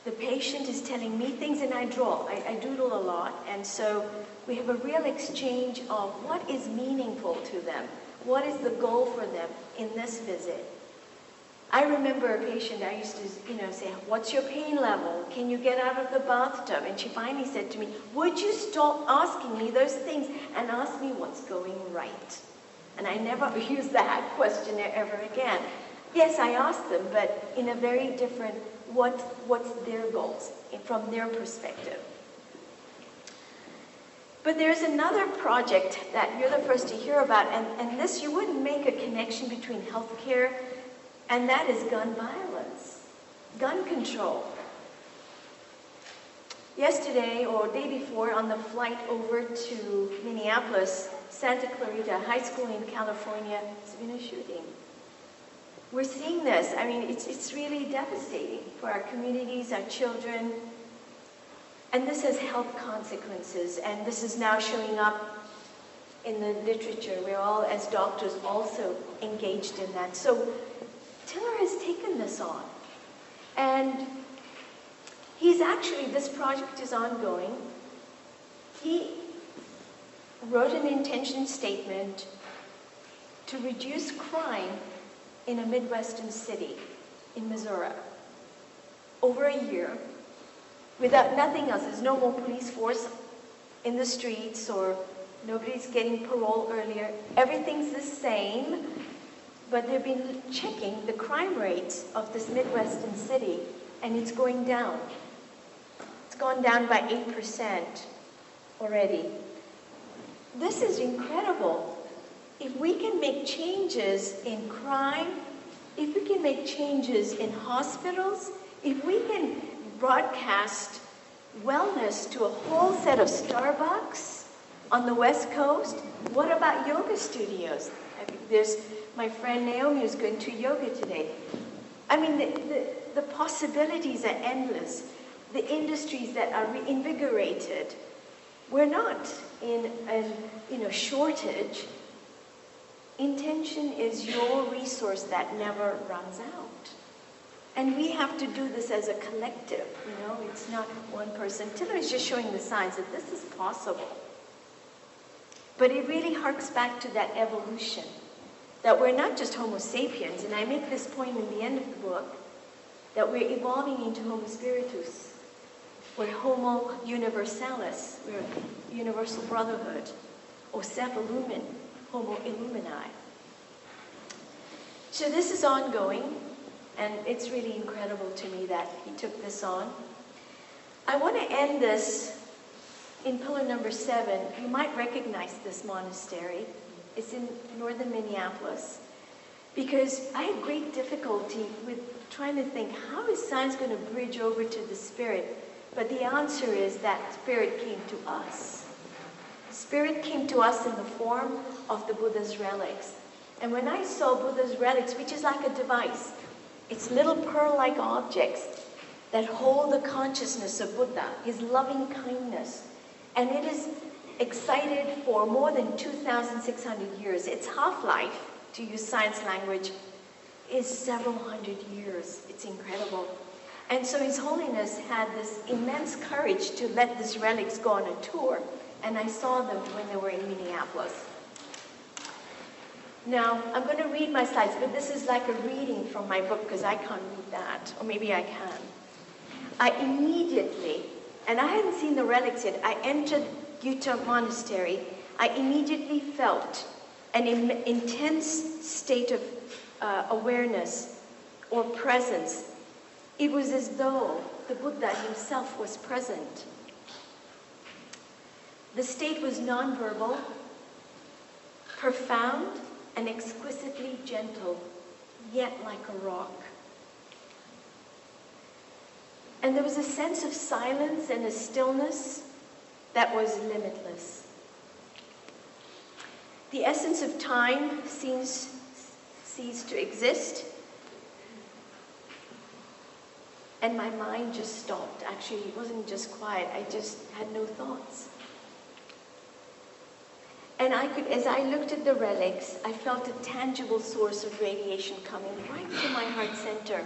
The patient is telling me things and I draw. I doodle a lot. And so we have a real exchange of what is meaningful to them. What is the goal for them in this visit? I remember a patient, I used to say, what's your pain level? Can you get out of the bathtub? And she finally said to me, would you stop asking me those things and ask me what's going right? And I never used that questionnaire ever again. Yes, I asked them, but in a very different, what's their goals from their perspective. But there's another project that you're the first to hear about, and this, you wouldn't make a connection between healthcare, and that is gun violence, gun control. Yesterday, or day before, on the flight over to Minneapolis, Santa Clarita High School in California, there's been a shooting. We're seeing this. I mean, it's really devastating for our communities, our children. And this has health consequences, and this is now showing up in the literature. We're all, as doctors, also engaged in that. So Tiller has taken this on. And he's actually, this project is ongoing. He wrote an intention statement to reduce crime in a Midwestern city, in Missouri, over a year, without nothing else. There's no more police force in the streets, or nobody's getting parole earlier. Everything's the same, but they've been checking the crime rates of this Midwestern city, and it's going down. It's gone down by 8% already. This is incredible. If we can make changes in crime, if we can make changes in hospitals, if we can broadcast wellness to a whole set of Starbucks on the West Coast, what about yoga studios? There's my friend Naomi who's going to yoga today. I mean, the possibilities are endless. The industries that are reinvigorated. We're not in a shortage. Intention is your resource that never runs out. And we have to do this as a collective, it's not one person. Tiller is just showing the signs that this is possible. But it really harks back to that evolution, that we're not just Homo sapiens, and I make this point in the end of the book, that we're evolving into Homo spiritus. We're Homo universalis, we're a universal brotherhood, or Cephalumen, Homo illumini. So this is ongoing, and it's really incredible to me that he took this on. I want to end this in pillar number 7. You might recognize this monastery. It's in northern Minneapolis, because I had great difficulty with trying to think, how is science going to bridge over to the spirit? But the answer is that spirit came to us. Spirit came to us in the form of the Buddha's relics. And when I saw Buddha's relics, which is like a device, it's little pearl-like objects that hold the consciousness of Buddha, his loving kindness. And it is excited for more than 2,600 years. Its half-life, to use science language, is several hundred years. It's incredible. And so His Holiness had this immense courage to let these relics go on a tour. And I saw them when they were in Minneapolis. Now, I'm going to read my slides, but this is like a reading from my book, because I can't read that, or maybe I can. I immediately, and I hadn't seen the relics yet, I entered Utah Monastery. I immediately felt an intense state of awareness or presence. It was as though the Buddha himself was present. The state was nonverbal, profound, and exquisitely gentle, yet like a rock. And there was a sense of silence and a stillness that was limitless. The essence of time ceased to exist, and my mind just stopped. Actually, it wasn't just quiet, I just had no thoughts. And I could, as I looked at the relics, I felt a tangible source of radiation coming right to my heart center.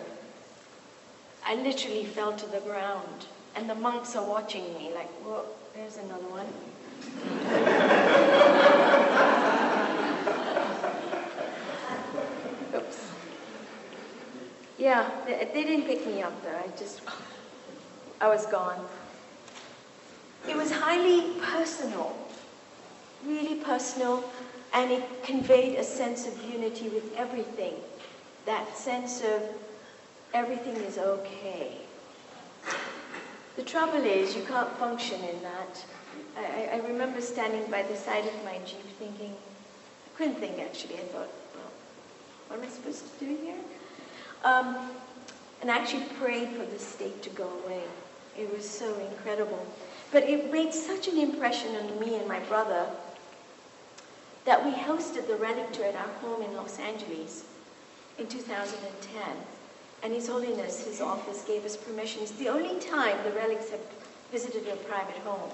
I literally fell to the ground, and the monks are watching me like, whoa, there's another one. Oops. Yeah, they didn't pick me up there. I was gone. It was highly personal. Really personal, and it conveyed a sense of unity with everything. That sense of everything is okay. The trouble is, you can't function in that. I remember standing by the side of my Jeep thinking, I couldn't think actually, I thought, well, what am I supposed to do here? And I actually prayed for the state to go away. It was so incredible. But it made such an impression on me and my brother that we hosted the relic tour at our home in Los Angeles in 2010. And His Holiness, his office, gave us permission. It's the only time the relics have visited a private home.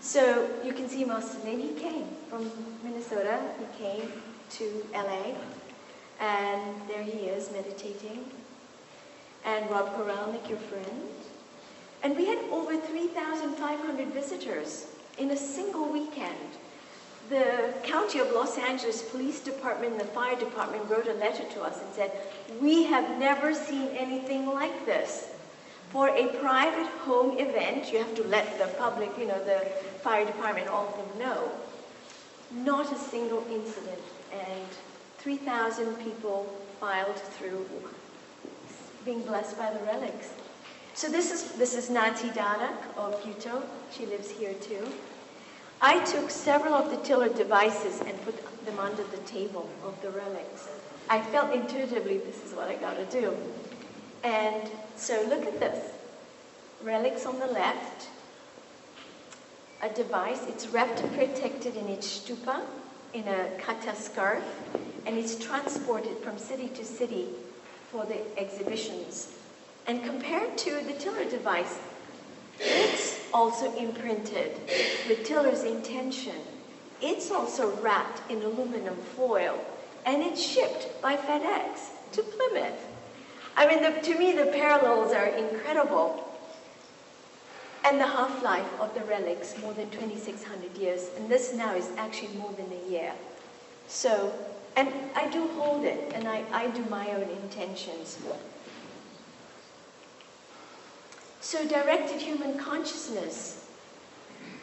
So you can see Marceline, he came from Minnesota. He came to LA, and there he is meditating. And Rob Koralnik, your friend. And we had over 3,500 visitors in a single weekend. the County of Los Angeles Police Department and the Fire Department wrote a letter to us and said, we have never seen anything like this. For a private home event, you have to let the public, the fire department, all of them know. Not a single incident, and 3,000 people filed through being blessed by the relics. So this is Nancy Danak of Utah. She lives here too. I took several of the tiller devices and put them under the table of the relics. I felt intuitively this is what I got to do. And so look at this. Relics on the left. A device. It's wrapped and protected in its stupa, in a kata scarf, and it's transported from city to city for the exhibitions. And compared to the tiller device, it's also imprinted with tiller's intention. It's also wrapped in aluminum foil, and it's shipped by FedEx to Plymouth. I mean, to me, the parallels are incredible. And the half-life of the relics, more than 2,600 years. And this now is actually more than a year. So, and I do hold it, and I do my own intentions. So directed human consciousness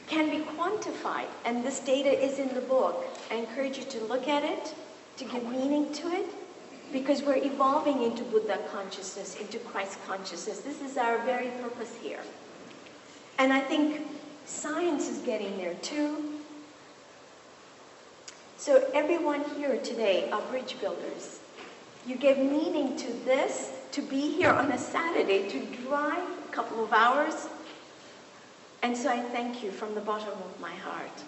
can be quantified, and this data is in the book. I encourage you to look at it, to give meaning to it, because we're evolving into Buddha consciousness, into Christ consciousness. This is our very purpose here. And I think science is getting there too. So everyone here today are bridge builders. You give meaning to this, to be here on a Saturday, to drive a couple of hours. And so I thank you from the bottom of my heart.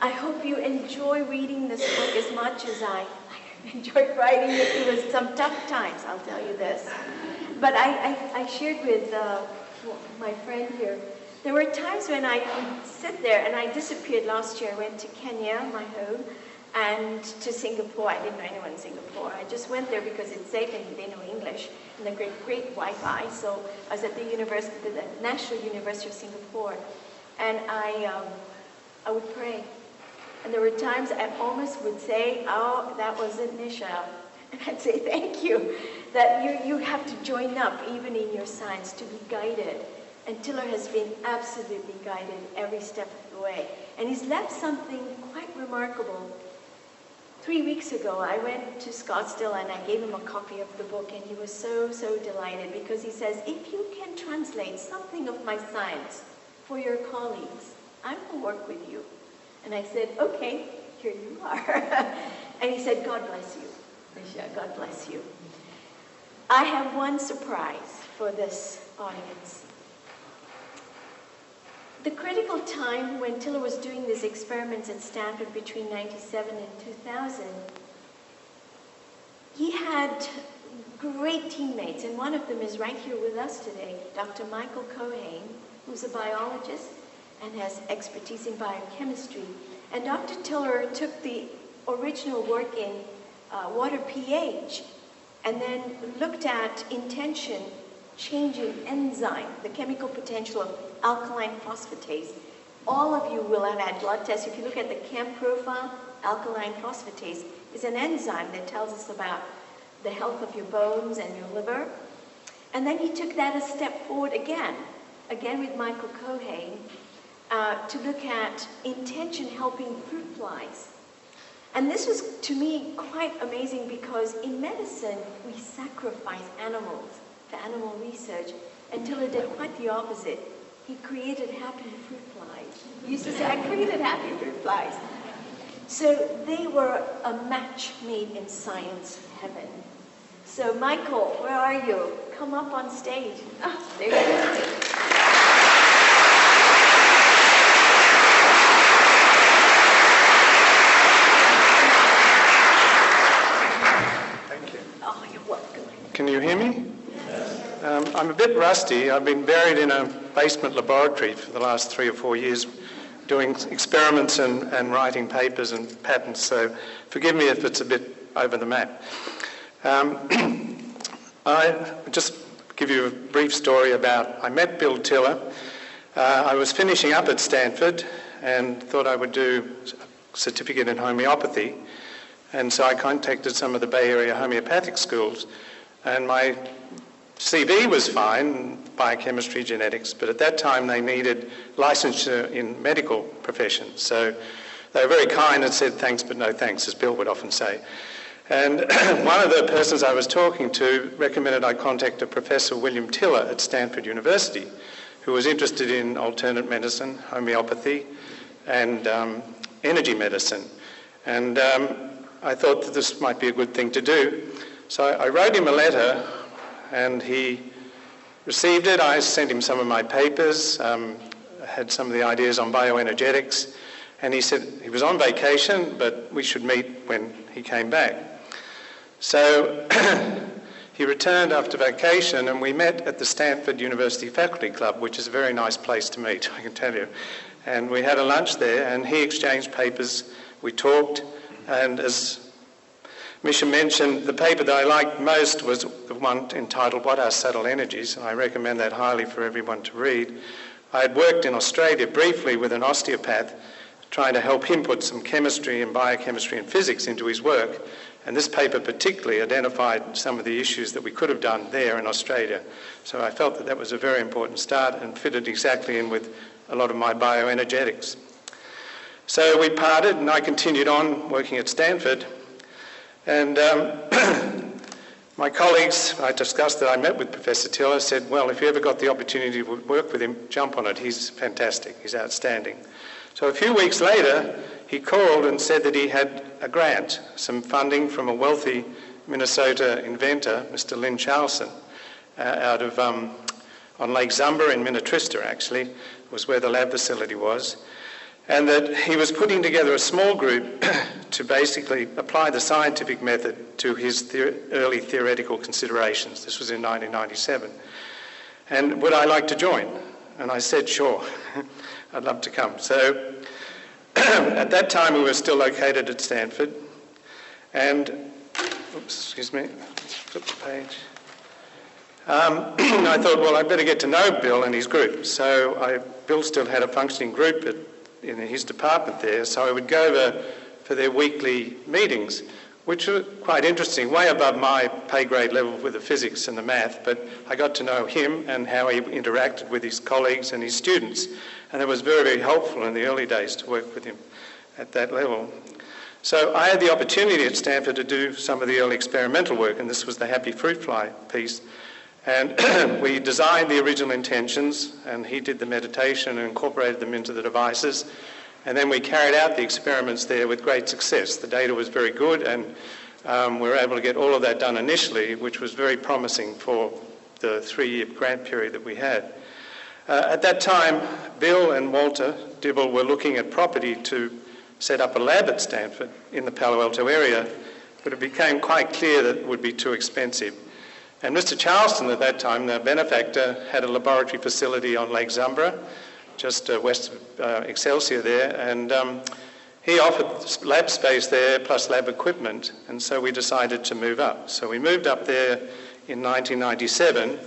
I hope you enjoy reading this book as much as I enjoyed writing it. It was some tough times, I'll tell you this. But I shared with my friend here, there were times when I would sit there, and I disappeared last year. I went to Kenya, my home, and to Singapore. I didn't know anyone in Singapore. I just went there because it's safe and they know English, and the great Wi-Fi. So I was at the National University of Singapore, and I would pray. And there were times I almost would say, oh, that wasn't Nisha. And I'd say, thank you, that you have to join up, even in your science, to be guided. And Tiller has been absolutely guided every step of the way. And he's left something quite remarkable. 3 weeks ago, I went to Scottsdale and I gave him a copy of the book, and he was so delighted, because he says, if you can translate something of my science for your colleagues, I will work with you. And I said, okay, here you are. And he said, God bless you, Nisha, God bless you. I have one surprise for this audience. The critical time when Tiller was doing these experiments at Stanford between 1997 and 2000, he had great teammates, and one of them is right here with us today, Dr. Michael Cohane, who's a biologist and has expertise in biochemistry. And Dr. Tiller took the original work in water pH and then looked at intention changing enzyme, the chemical potential of alkaline phosphatase. All of you will have had blood tests. If you look at the chem profile, alkaline phosphatase is an enzyme that tells us about the health of your bones and your liver. And then he took that a step forward again with Michael Cohane, to look at intention helping fruit flies. And this was, to me, quite amazing, because in medicine, we sacrifice animals for animal research, and Tiller did quite the opposite. He created happy fruit flies. He used to say, I created happy fruit flies. So they were a match made in science heaven. So Michael, where are you? Come up on stage. Oh, there you go. Can you hear me? I'm a bit rusty. I've been buried in a basement laboratory for the last 3 or 4 years doing experiments and writing papers and patents, so forgive me if it's a bit over the map. I just give you a brief story about, I met Bill Tiller. I was finishing up at Stanford and thought I would do a certificate in homeopathy. And so I contacted some of the Bay Area homeopathic schools, and my CV was fine, biochemistry, genetics, but at that time they needed licensure in medical professions. So they were very kind and said thanks but no thanks, as Bill would often say. And one of the persons I was talking to recommended I contact a Professor William Tiller at Stanford University, who was interested in alternate medicine, homeopathy, and energy medicine. And I thought that this might be a good thing to do. So I wrote him a letter, and he received it. I sent him some of my papers, had some of the ideas on bioenergetics, and he said he was on vacation, but we should meet when he came back. So he returned after vacation, and we met at the Stanford University Faculty Club, which is a very nice place to meet, I can tell you. And we had a lunch there, and he exchanged papers. We talked, and as Misha mentioned, the paper that I liked most was the one entitled What Are Subtle Energies, and I recommend that highly for everyone to read. I had worked in Australia briefly with an osteopath, trying to help him put some chemistry and biochemistry and physics into his work, and this paper particularly identified some of the issues that we could have done there in Australia. So I felt that that was a very important start and fitted exactly in with a lot of my bioenergetics. So we parted, and I continued on working at Stanford. And my colleagues, I discussed that I met with Professor Tiller, said, well, if you ever got the opportunity to work with him, jump on it. He's fantastic. He's outstanding. So a few weeks later, he called and said that he had a grant, some funding from a wealthy Minnesota inventor, Mr. Lynn Charlson, out of on Lake Zumba in Minnetrista, actually, was where the lab facility was. And that he was putting together a small group to basically apply the scientific method to his early theoretical considerations. This was in 1997. And would I like to join? And I said, sure, I'd love to come. So at that time, we were still located at Stanford. And, oops, excuse me, flip the page. I thought, well, I'd better get to know Bill and his group. So Bill still had a functioning group in his department there, so I would go over for their weekly meetings, which were quite interesting, way above my pay grade level with the physics and the math, but I got to know him and how he interacted with his colleagues and his students, and it was very, very helpful in the early days to work with him at that level. So I had the opportunity at Stanford to do some of the early experimental work, and this was the happy fruit fly piece. And we designed the original intentions, and he did the meditation and incorporated them into the devices. And then we carried out the experiments there with great success. The data was very good, and we were able to get all of that done initially, which was very promising for the 3-year grant period that we had. At that time, Bill and Walter Dibble were looking at property to set up a lab at Stanford in the Palo Alto area, but it became quite clear that it would be too expensive. And Mr. Charleston at that time, the benefactor, had a laboratory facility on Lake Zumba, just west of Excelsior there, and he offered lab space there plus lab equipment, and so we decided to move up. So we moved up there in 1997,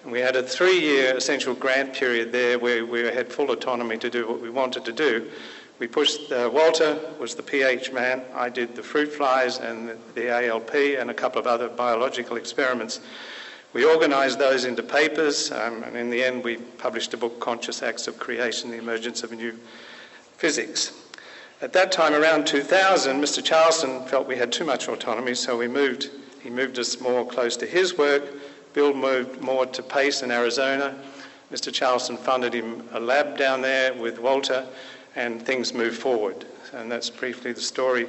and we had a 3-year essential grant period there where we had full autonomy to do what we wanted to do. We pushed, Walter was the pH man, I did the fruit flies and the ALP and a couple of other biological experiments. We organised those into papers, and in the end we published a book, Conscious Acts of Creation, The Emergence of a New Physics. At that time, around 2000, Mr. Charleston felt we had too much autonomy, so he moved us more close to his work. Bill moved more to Pace in Arizona. Mr. Charleston funded him a lab down there with Walter, and things moved forward. And that's briefly the story.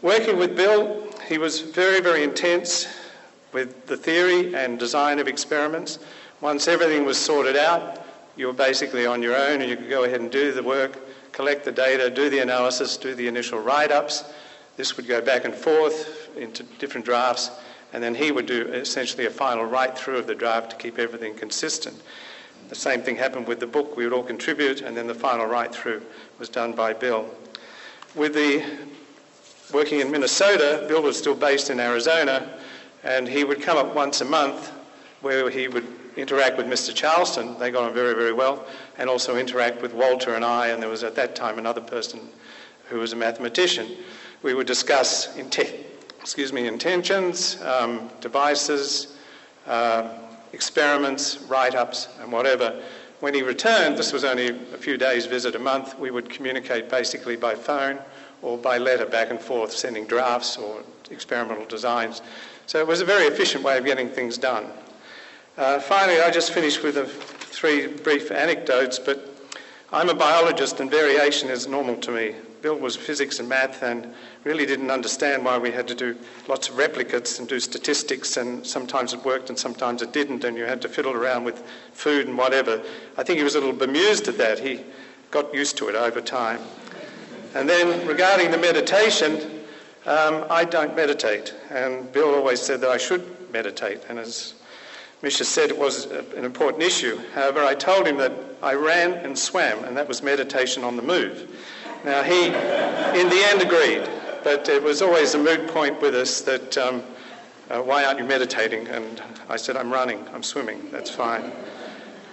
Working with Bill, he was very, very intense with the theory and design of experiments. Once everything was sorted out, you were basically on your own, and you could go ahead and do the work, collect the data, do the analysis, do the initial write-ups. This would go back and forth into different drafts, and then he would do essentially a final write-through of the draft to keep everything consistent. The same thing happened with the book. We would all contribute, and then the final write-through was done by Bill. With the working in Minnesota, Bill was still based in Arizona, and he would come up once a month where he would interact with Mr. Charleston. They got on very, very well, and also interact with Walter and I, and there was at that time another person who was a mathematician. We would discuss intentions, devices, experiments, write-ups, and whatever. When he returned, this was only a few days visit a month, we would communicate basically by phone or by letter back and forth, sending drafts or experimental designs. So it was a very efficient way of getting things done. Finally, I just finished with 3 brief anecdotes, but I'm a biologist and variation is normal to me. Bill was physics and math and really didn't understand why we had to do lots of replicates and do statistics, and sometimes it worked and sometimes it didn't, and you had to fiddle around with food and whatever. I think he was a little bemused at that. He got used to it over time. And then regarding the meditation, I don't meditate, and Bill always said that I should meditate, and as Misha said, it was an important issue. However, I told him that I ran and swam, and that was meditation on the move. Now, he, in the end, agreed, but it was always a moot point with us that, why aren't you meditating? And I said, I'm running, I'm swimming, that's fine.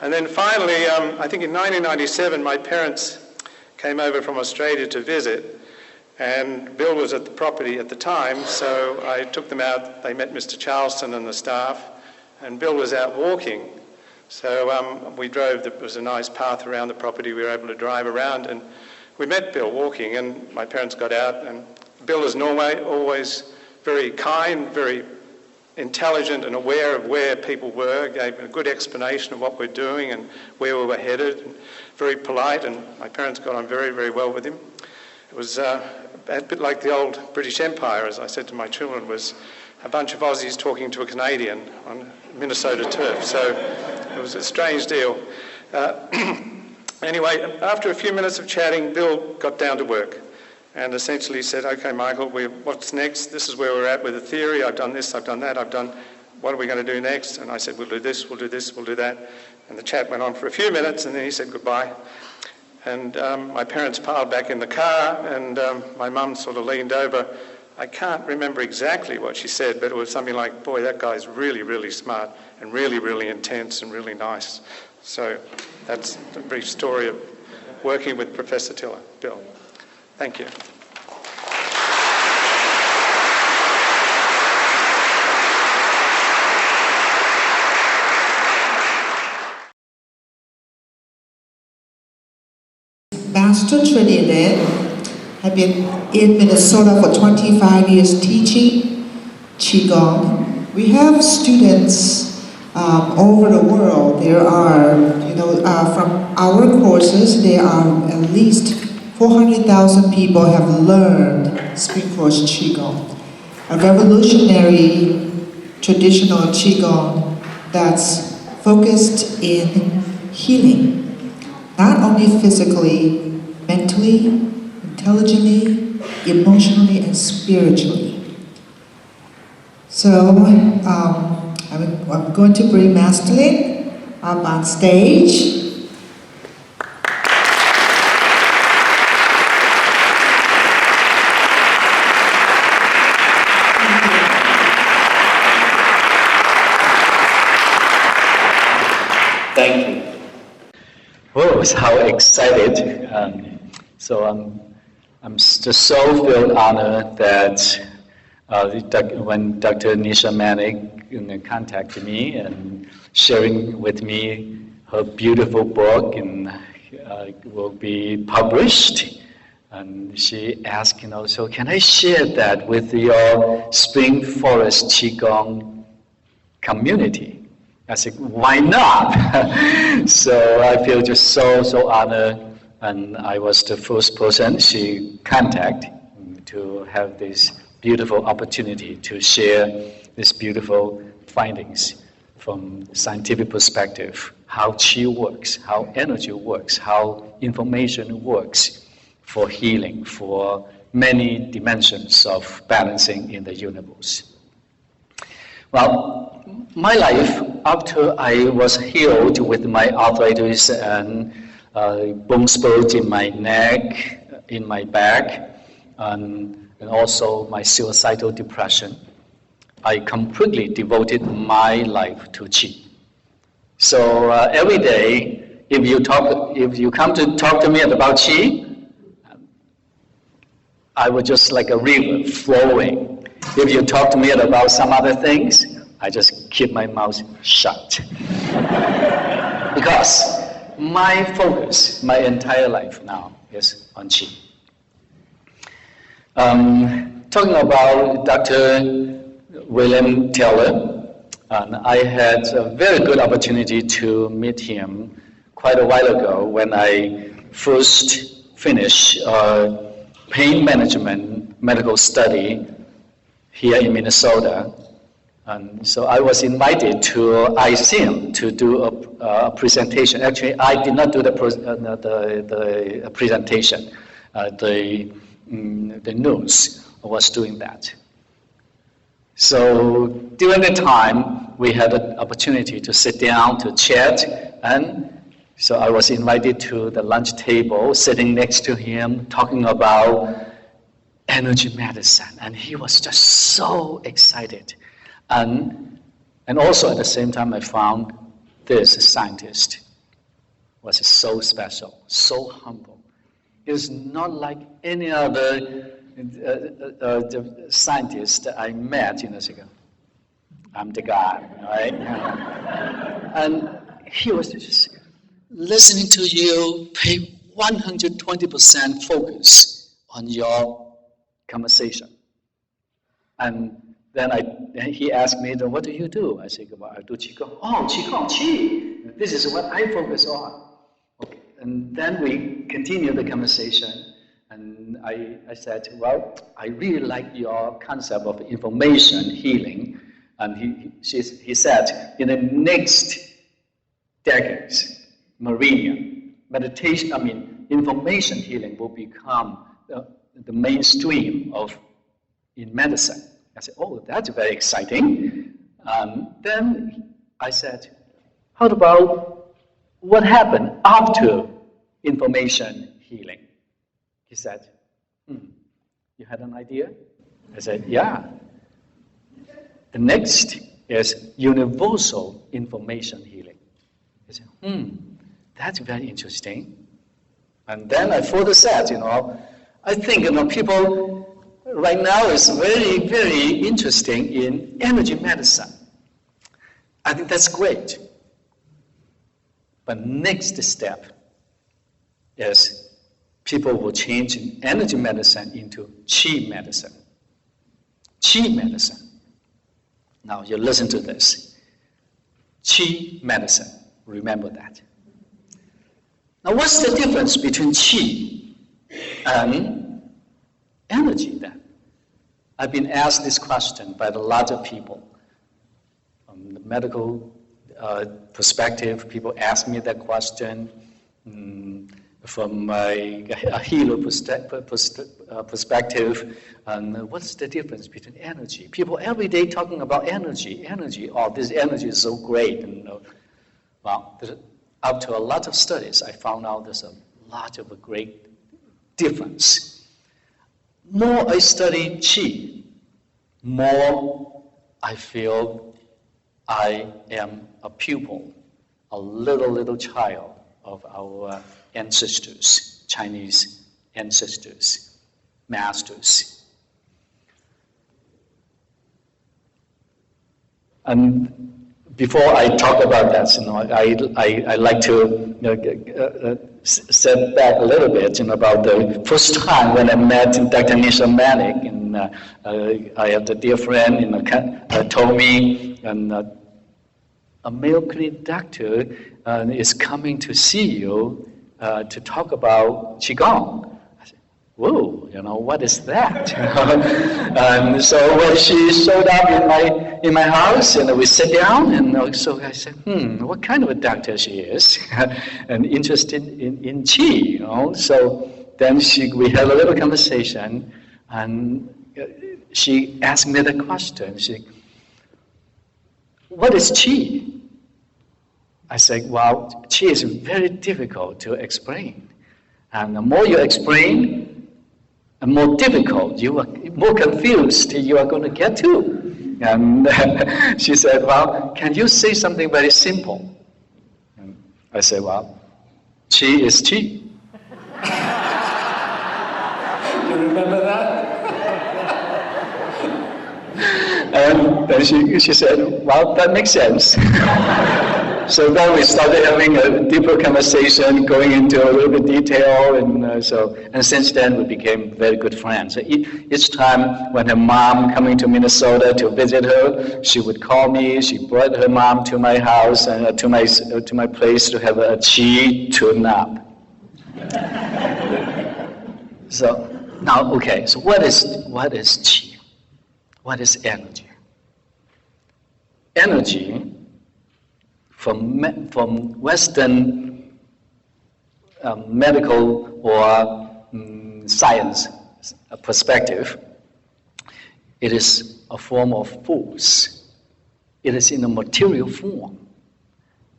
And then finally, I think in 1997, my parents came over from Australia to visit, and Bill was at the property at the time, so I took them out. They met Mr. Charleston and the staff, and Bill was out walking. So we drove, there was a nice path around the property, we were able to drive around, and we met Bill walking, and my parents got out, and Bill, as Norway, always very kind, very intelligent and aware of where people were, gave a good explanation of what we're doing and where we were headed, and very polite, and my parents got on very, very well with him. It was a bit like the old British Empire, as I said to my children, was a bunch of Aussies talking to a Canadian on Minnesota turf, so it was a strange deal. Anyway, after a few minutes of chatting, Bill got down to work and essentially said, okay, Michael, what's next? This is where we're at with the theory. I've done this, I've done that, what are we going to do next? And I said, we'll do this, we'll do this, we'll do that. And the chat went on for a few minutes, and then he said goodbye. And my parents piled back in the car, and my mum sort of leaned over. I can't remember exactly what she said, but it was something like, boy, that guy's really, really smart and really, really intense and really nice. So that's the brief story of working with Professor Tiller. Bill, thank you. Master Trinidad have been in Minnesota for 25 years teaching Qigong. We have students over the world. There are, from our courses, there are at least 400,000 people have learned Spring Force Qigong, a revolutionary traditional Qigong that's focused in healing, not only physically, mentally, intelligently, emotionally, and spiritually. So I'm going to bring Master Lin up on stage. Thank you. Whoa, how excited. I'm just so feel honored that when Dr. Nisha Manek contacted me and sharing with me her beautiful book and will be published. And she asked, so can I share that with your Spring Forest Qigong community? I said, why not? So I feel just so honored, and I was the first person she contacted to have this beautiful opportunity to share these beautiful findings from scientific perspective, how Qi works, how energy works, how information works for healing, for many dimensions of balancing in the universe. Well, my life after I was healed with my arthritis and bone spurs in my neck, in my back, and also my suicidal depression. I completely devoted my life to Qi. So every day, if you come to talk to me about Qi, I was just like a river flowing. If you talk to me about some other things, I just keep my mouth shut. Because my focus, my entire life now is on Qi. Talking about Dr. William Taylor, I had a very good opportunity to meet him quite a while ago when I first finished pain management medical study here in Minnesota. And so I was invited to ICM to do a presentation. Actually, I did not do the presentation. The news was doing that. So during the time, we had an opportunity to sit down, to chat, and so I was invited to the lunch table, sitting next to him, talking about energy medicine, and he was just so excited. And also at the same time, I found this scientist was so special, so humble. He was not like any other scientist that I met years ago. I'm the guy, right? And he was just listening to you, pay 120% focus on your conversation. And then he asked me, what do you do? I said, well, I do Qigong. Oh, Qigong, Qi. This is what I focus on. Okay. And then we continued the conversation. And I said, well, I really like your concept of information healing. And he said, in the next decades, millennia, information healing will become the mainstream in medicine. I said, oh, that's very exciting. Then I said, how about what happened after information healing? He said, you had an idea? I said, yeah. The next is universal information healing. He said, that's very interesting. And then I further said, I think, people right now is very, very interesting in energy medicine. I think that's great. But next step is people will change energy medicine into Qi medicine. Qi medicine. Now you listen to this. Qi medicine. Remember that. Now what's the difference between Qi and energy then? I've been asked this question by a lot of people. From the medical perspective, people ask me that question. From a healer perspective, and what's the difference between energy? People every day talking about energy. Oh, this energy is so great. Well, after a lot of studies, I found out there's a lot of a great difference. More I study Qi, more I feel I am a pupil, a little child of our ancestors, Chinese ancestors, masters. And before I talk about that, I like to step back a little bit about the first time when I met Dr. Nisha Manek. And I have a dear friend told me, a Mayo Clinic doctor is coming to see you to talk about Qigong. I said, whoa, what is that? And so when she showed up in my house, and we sat down, and so I said, what kind of a doctor she is, and interested in Qi, So then we had a little conversation, and she asked me the question. What is Qi? I said, well, Qi is very difficult to explain. And the more you explain, the more difficult, more confused you are going to get to. And she said, well, can you say something very simple? And I said, well, qi is qi. You remember that? And then she said, well, that makes sense. So then we started having a deeper conversation, going into a little bit detail, and since then we became very good friends. So each time when her mom coming to Minnesota to visit her, she would call me. She brought her mom to my house and to my place to have a qi tune-up. So now, okay. So what is qi? What is energy? Energy, from Western medical or science perspective, it is a form of force. It is in a material form.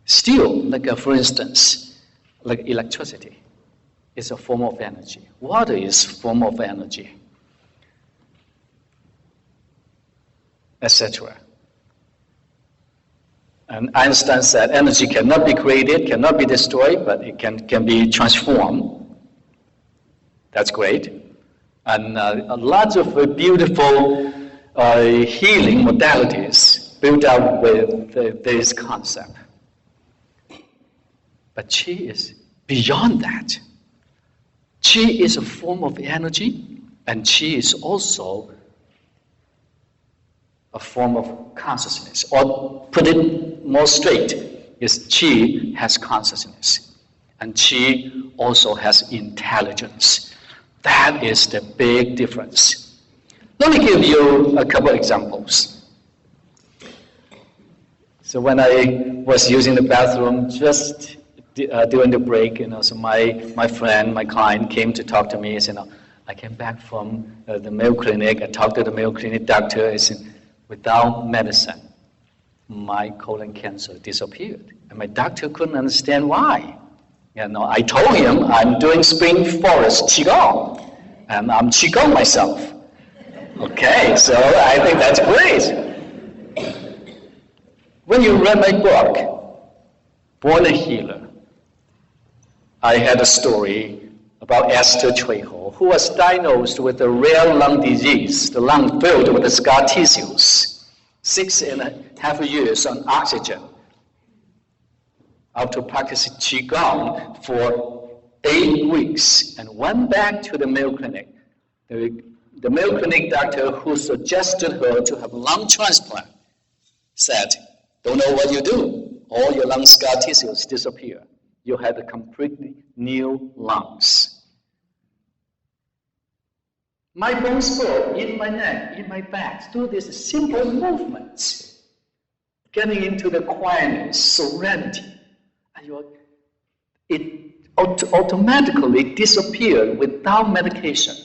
Still, for instance, like electricity is a form of energy. Water is a form of energy, etc. And Einstein said energy cannot be created, cannot be destroyed, but it can be transformed. That's great. And lots of beautiful healing modalities built up with this concept. But qi is beyond that. Qi is a form of energy, and qi is also a form of consciousness. Or put it more straight, is qi has consciousness, and qi also has intelligence. That is the big difference. Let me give you a couple examples. So when I was using the bathroom just during the break, so my friend, my client came to talk to me. He said, I came back from the Mayo Clinic. I talked to the Mayo Clinic doctor. He said, without medicine, my colon cancer disappeared. And my doctor couldn't understand why. I told him I'm doing Spring Forest Qigong, and I'm Qigong myself. Okay, so I think that's great. When you read my book, Born a Healer, I had a story about Esther Trejo, who was diagnosed with a rare lung disease, the lung filled with the scar tissues, 6.5 years on oxygen. After practicing Qigong for 8 weeks and went back to the Mayo Clinic. The Mayo Clinic doctor who suggested her to have lung transplant said, don't know what you do. All your lung scar tissues disappear. You have a completely new lungs. My bones spoke in my neck, in my back, through these simple movements, getting into the quietness, serenity. And it automatically disappeared without medication.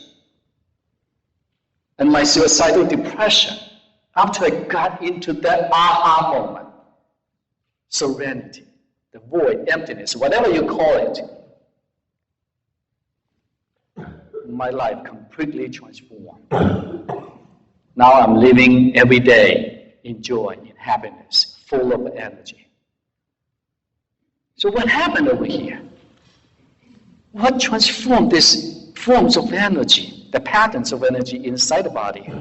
And my suicidal depression, after I got into that aha moment, serenity, the void, emptiness, whatever you call it, my life completely transformed. Now I'm living every day in joy, in happiness, full of energy. So what happened over here? What transformed these forms of energy, the patterns of energy inside the body?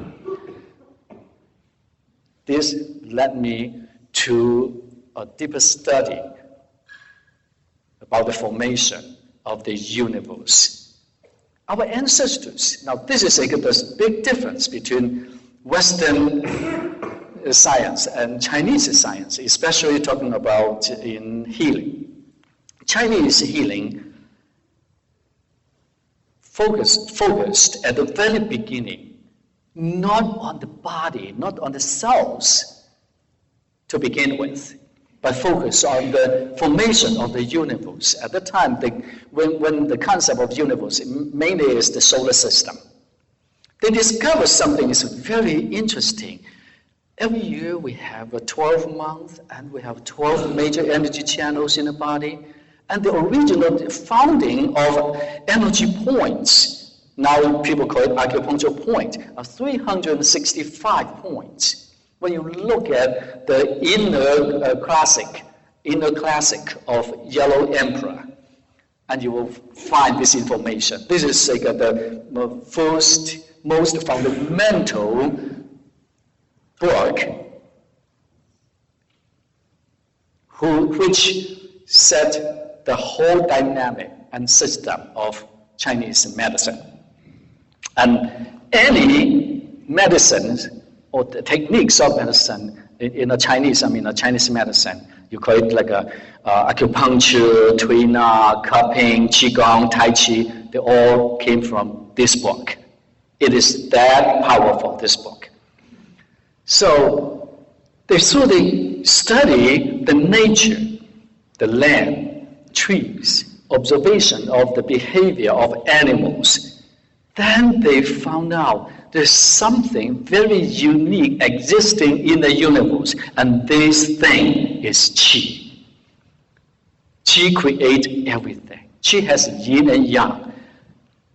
This led me to a deeper study about the formation of the universe. Our ancestors, now this is a big difference between Western science and Chinese science, especially talking about in healing. Chinese healing focused at the very beginning, not on the body, not on the cells to begin with, but focus on the formation of the universe. At the time, when the concept of universe mainly is the solar system, they discovered something is very interesting. Every year we have a 12 month and we have 12 major energy channels in the body. And the original founding of energy points, now people call it acupuncture point, are 365 points. When you look at the inner classic of Yellow Emperor, and you will find this information. This is like the first, most fundamental book which set the whole dynamic and system of Chinese medicine. And any medicines or the techniques of medicine in a Chinese medicine, you call it like acupuncture, tuina, cupping, qigong, tai chi, they all came from this book. It is that powerful, this book. So they study the nature, the land, trees, observation of the behavior of animals. Then they found out there's something very unique existing in the universe, and this thing is qi. Qi creates everything. Qi has yin and yang.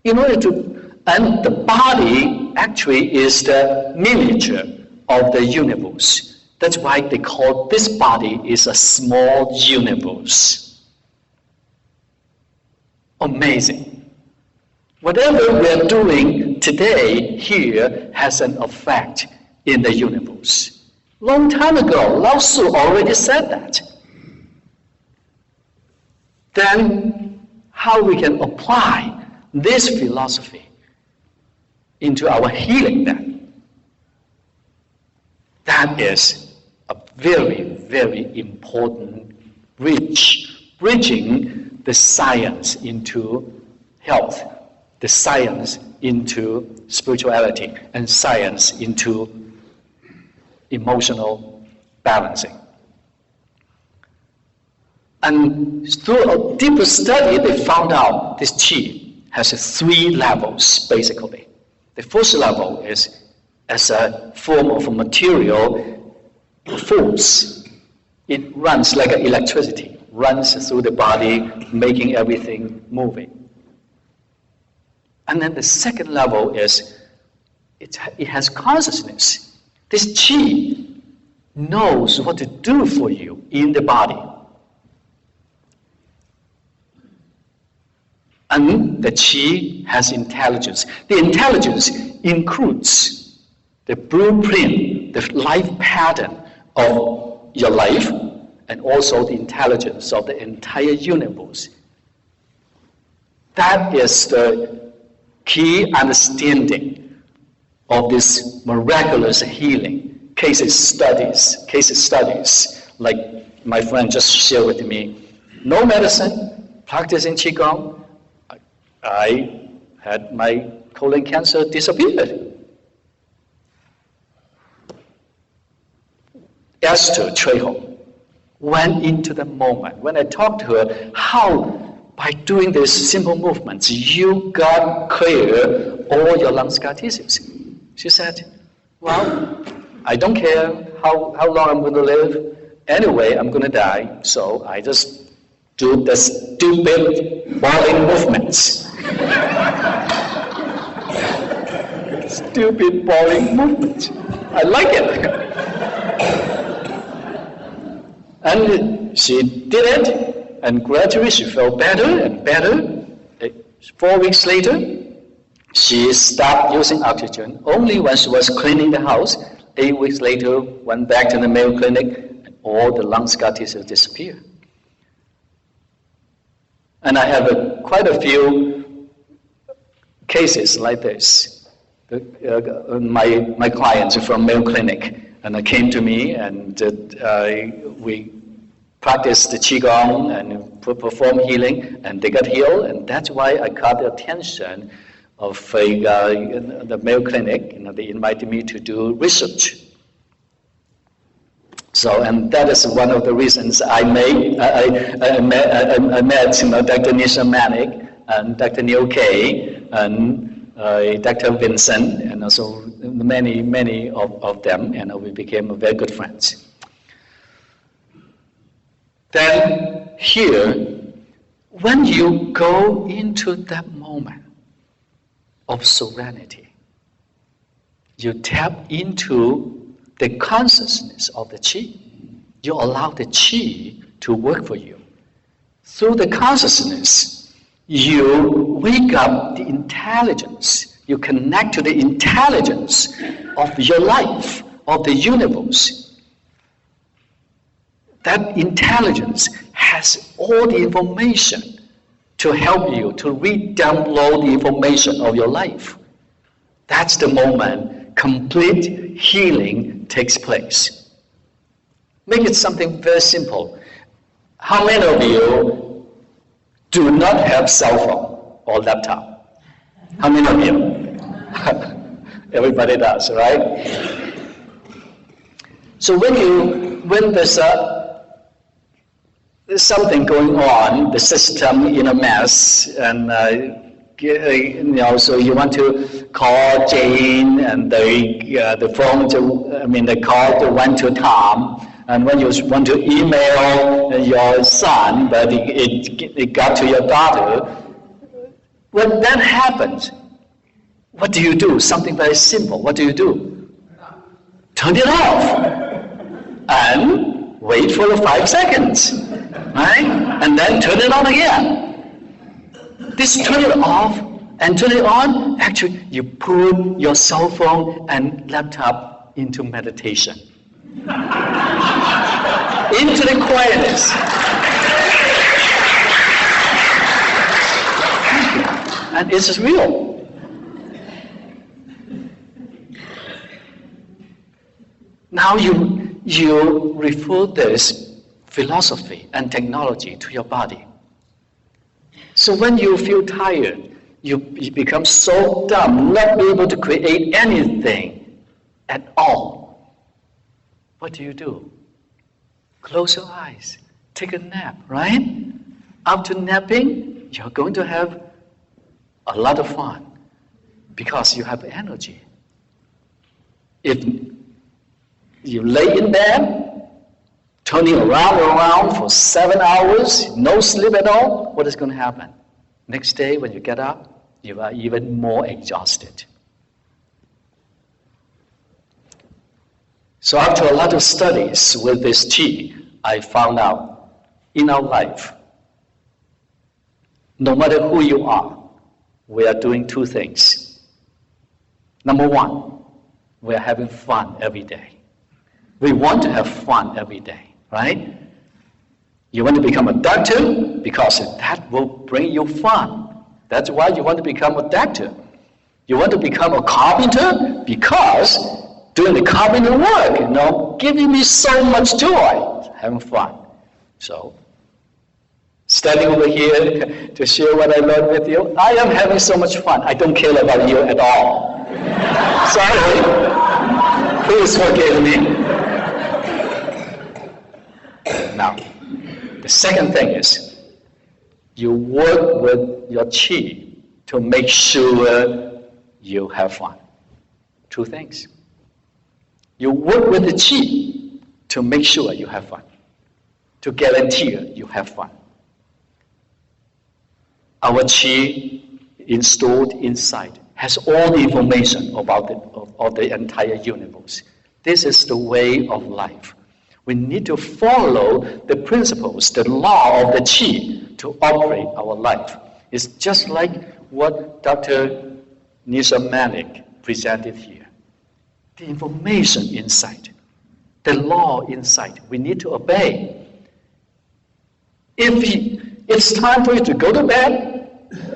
And the body actually is the miniature of the universe. That's why they call this body is a small universe. Amazing. Whatever we are doing today here has an effect in the universe. Long time ago, Lao Tzu already said that. Then how we can apply this philosophy into our healing then? That is a very, very important bridging the science into health, the science into spirituality, and science into emotional balancing. And through a deeper study, they found out this qi has 3 levels, basically. The first level is as a form of a material force. It runs like electricity, runs through the body, making everything moving. And then the second level is it has consciousness. This qi knows what to do for you in the body. And the qi has intelligence. The intelligence includes the blueprint, the life pattern of your life, and also the intelligence of the entire universe. That is the key understanding of this miraculous healing. Case studies, like my friend just shared with me. No medicine, practicing qigong, I had my colon cancer disappeared. Esther Trejo went into the moment. When I talked to her, how by doing these simple movements, you got clear all your lung scar tissues. She said, well, I don't care how long I'm going to live. Anyway, I'm going to die, so I just do the stupid boiling movements. Stupid boiling movements. I like it. And she did it, and gradually she felt better and better. 4 weeks later, she stopped using oxygen only when she was cleaning the house. 8 weeks later, went back to the Mayo Clinic, and all the lung scar tissue disappeared. And I have quite a few cases like this. My clients from Mayo Clinic, and they came to me, and we practiced the qigong and perform healing, and they got healed, and that's why I caught the attention of the Mayo Clinic. They invited me to do research. So, and that is one of the reasons I met Dr. Nisha Manek and Dr. Neil Kay and Dr. Vincent, and also many of them, and we became very good friends. Then here, when you go into that moment of serenity, you tap into the consciousness of the qi. You allow the qi to work for you. Through the consciousness, you wake up the intelligence. You connect to the intelligence of your life, of the universe. That intelligence has all the information to help you to re-download the information of your life. That's the moment complete healing takes place. Make it something very simple. How many of you do not have cell phone or laptop? How many of you? Everybody does, right? So when there's something going on, the system in a mess, and so you want to call Jane, and the phone the call went to Tom, and when you want to email your son, but it got to your daughter. When that happens, what do you do? Something very simple. What do you do? Turn it off and wait for the 5 seconds, right? And then turn it on again. This turn it off and turn it on, actually you put your cell phone and laptop into meditation. Into the quietness. And it's real. Now you refer this philosophy and technology to your body. So when you feel tired, you become so dumb, not able to create anything at all. What do? Close your eyes, take a nap, right? After napping, you're going to have a lot of fun because you have energy. If you lay in bed, turning around for 7 hours, no sleep at all, what is going to happen? Next day when you get up, you are even more exhausted. So after a lot of studies with this qi, I found out in our life, no matter who you are, we are doing 2 things. Number 1, we are having fun every day. We want to have fun every day, right? You want to become a doctor because that will bring you fun. That's why you want to become a doctor. You want to become a carpenter because doing the carpenter work, giving me so much joy, having fun. So, standing over here to share what I learned with you, I am having so much fun. I don't care about you at all. Sorry. Please forgive me. Now, the second thing is, you work with your qi to make sure you have fun. 2 things. You work with the qi to make sure you have fun, to guarantee you have fun. Our qi installed inside has all the information about the entire universe. This is the way of life. We need to follow the principles, the law of the qi to operate our life. It's just like what Dr. Nisha Manek presented here. The information inside, the law inside, we need to obey. If it's time for you to go to bed,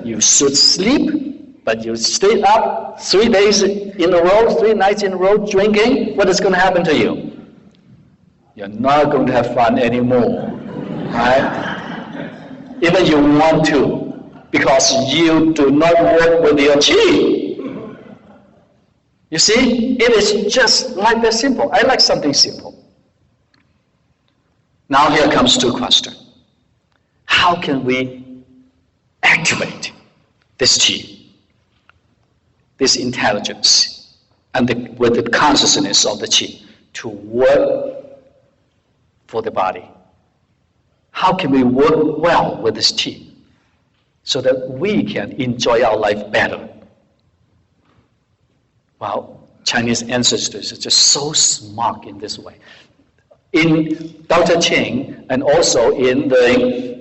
you should sleep, but you stay up 3 days in a row, 3 nights in a row drinking, what is going to happen to you? You're not going to have fun anymore, right? Even you want to, because you do not work with your qi. You see, it is just like that simple. I like something simple. Now here comes 2 questions. How can we activate this qi, this intelligence, and with the consciousness of the qi to work for the body? How can we work well with this qi so that we can enjoy our life better? Well, Chinese ancestors are just so smart in this way. In Dr. Ching, and also in the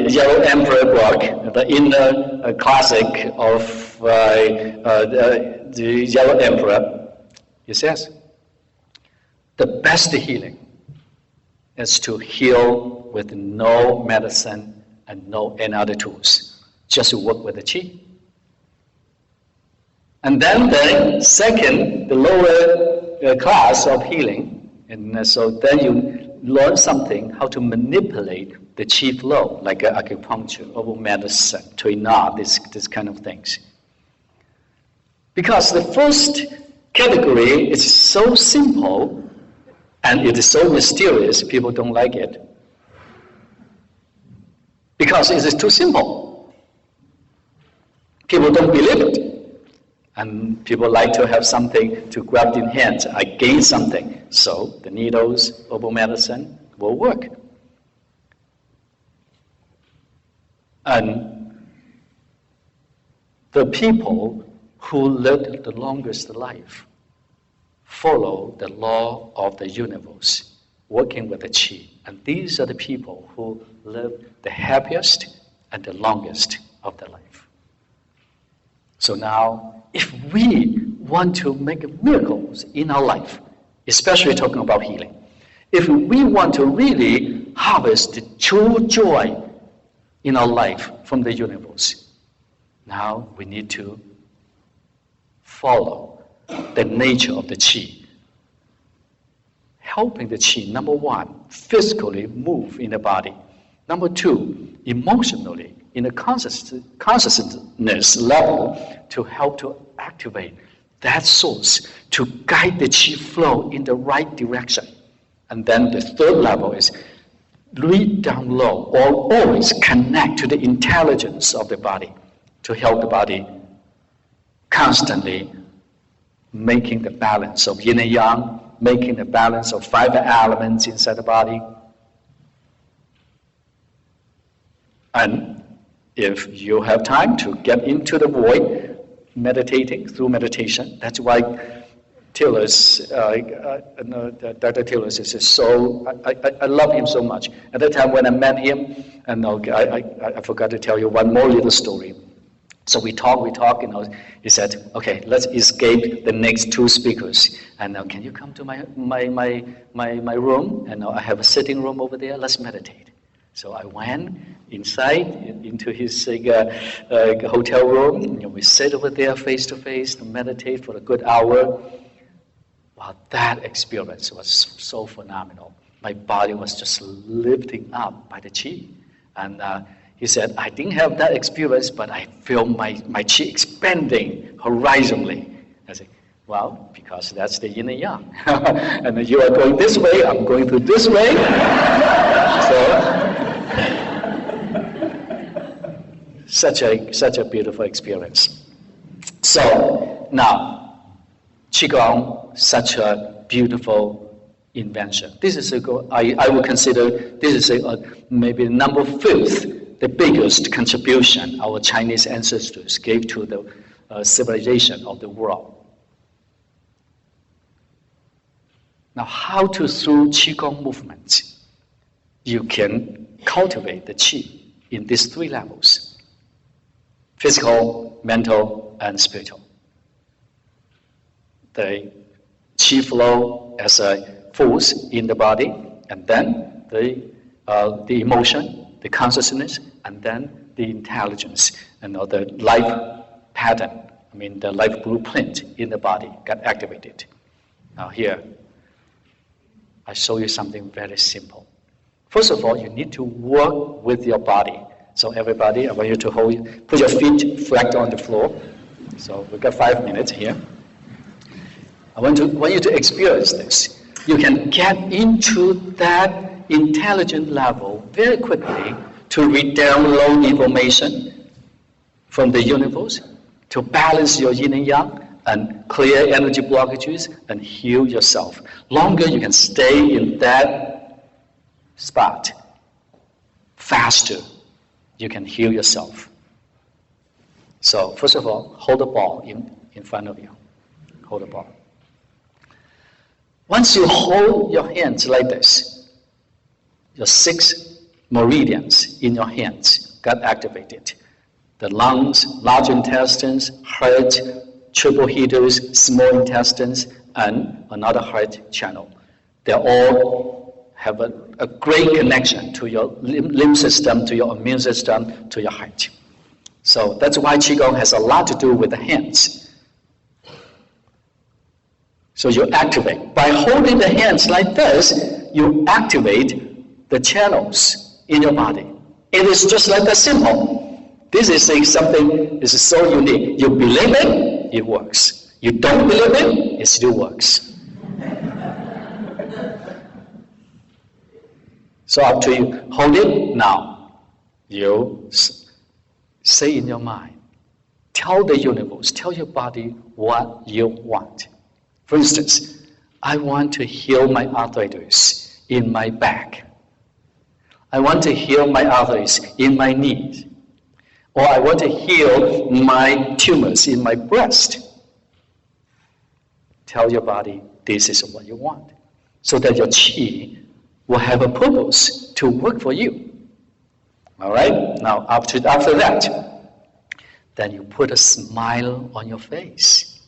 Yellow Emperor book, the inner classic of the Yellow Emperor, he says, the best healing is to heal with no medicine and no any other tools, just work with the qi. And then the second, the lower class of healing, and so then you learn something, how to manipulate the qi flow, like acupuncture, herbal medicine, tuina, this kind of things. Because the first category is so simple and it is so mysterious, people don't like it. Because it is too simple. People don't believe it. And people like to have something to grab in hands. I gain something. So the needles, herbal medicine will work. And the people who lived the longest life follow the law of the universe, working with the qi. And these are the people who live the happiest and the longest of their life. So now, if we want to make miracles in our life, especially talking about healing, if we want to really harvest the true joy in our life from the universe, now we need to follow the nature of the qi. Helping the qi, number one, physically move in the body. Number two, emotionally, in the consciousness level, to help to activate that source, to guide the qi flow in the right direction. And then the third level is read down low, or always connect to the intelligence of the body, to help the body constantly making the balance of yin and yang, making the balance of 5 elements inside the body. And if you have time to get into the void, meditating through meditation, that's why Tillis, Dr. Tillis is so, I love him so much. At the time when I met him, and I forgot to tell you one more little story. So we talk, he said, okay, let's escape the next 2 speakers. And now, can you come to my room? And now I have a sitting room over there, let's meditate. So I went inside into his hotel room, and we sit over there face to face to meditate for a good hour. Wow, that experience was so phenomenal. My body was just lifting up by the qi. And he said, I didn't have that experience, but I feel my qi expanding horizontally. I said, well, because that's the yin and yang. And you are going this way, I'm going through this way. So, such a beautiful experience. So now, Qigong, such a beautiful invention. This is I would consider this is maybe number 5th, the biggest contribution our Chinese ancestors gave to the civilization of the world. Now, how to through Qigong movements, you can cultivate the qi in these 3 levels: physical, mental, and spiritual. The qi flow as a force in the body, and then the emotion, the consciousness, and then the intelligence, and the life pattern, the life blueprint in the body got activated. Now here, I show you something very simple. First of all, you need to work with your body. So everybody, I want you to put your feet flat on the floor. So we've got 5 minutes here. I want you to experience this. You can get into that intelligent level very quickly to read download information from the universe, to balance your yin and yang, and clear energy blockages, and heal yourself. Longer you can stay in that spot, faster you can heal yourself. So first of all, hold the ball in front of you. Hold the ball. Once you hold your hands like this, your 6 meridians in your hands got activated. The lungs, large intestines, heart, triple heaters, small intestines, and another heart channel. They all have a great connection to your lymph system, to your immune system, to your heart. So that's why Qigong has a lot to do with the hands. So you activate. By holding the hands like this, you activate the channels in your body. It is just like that simple. This is something is so unique. You believe it, it works. You don't believe it, it still works. So up to you. Hold it now. You say in your mind, tell the universe, tell your body what you want. For instance, I want to heal my arthritis in my back. I want to heal my arthritis in my knees. Or I want to heal my tumors in my breast. Tell your body this is what you want, so that your qi will have a purpose to work for you. All right? Now, after that, then you put a smile on your face.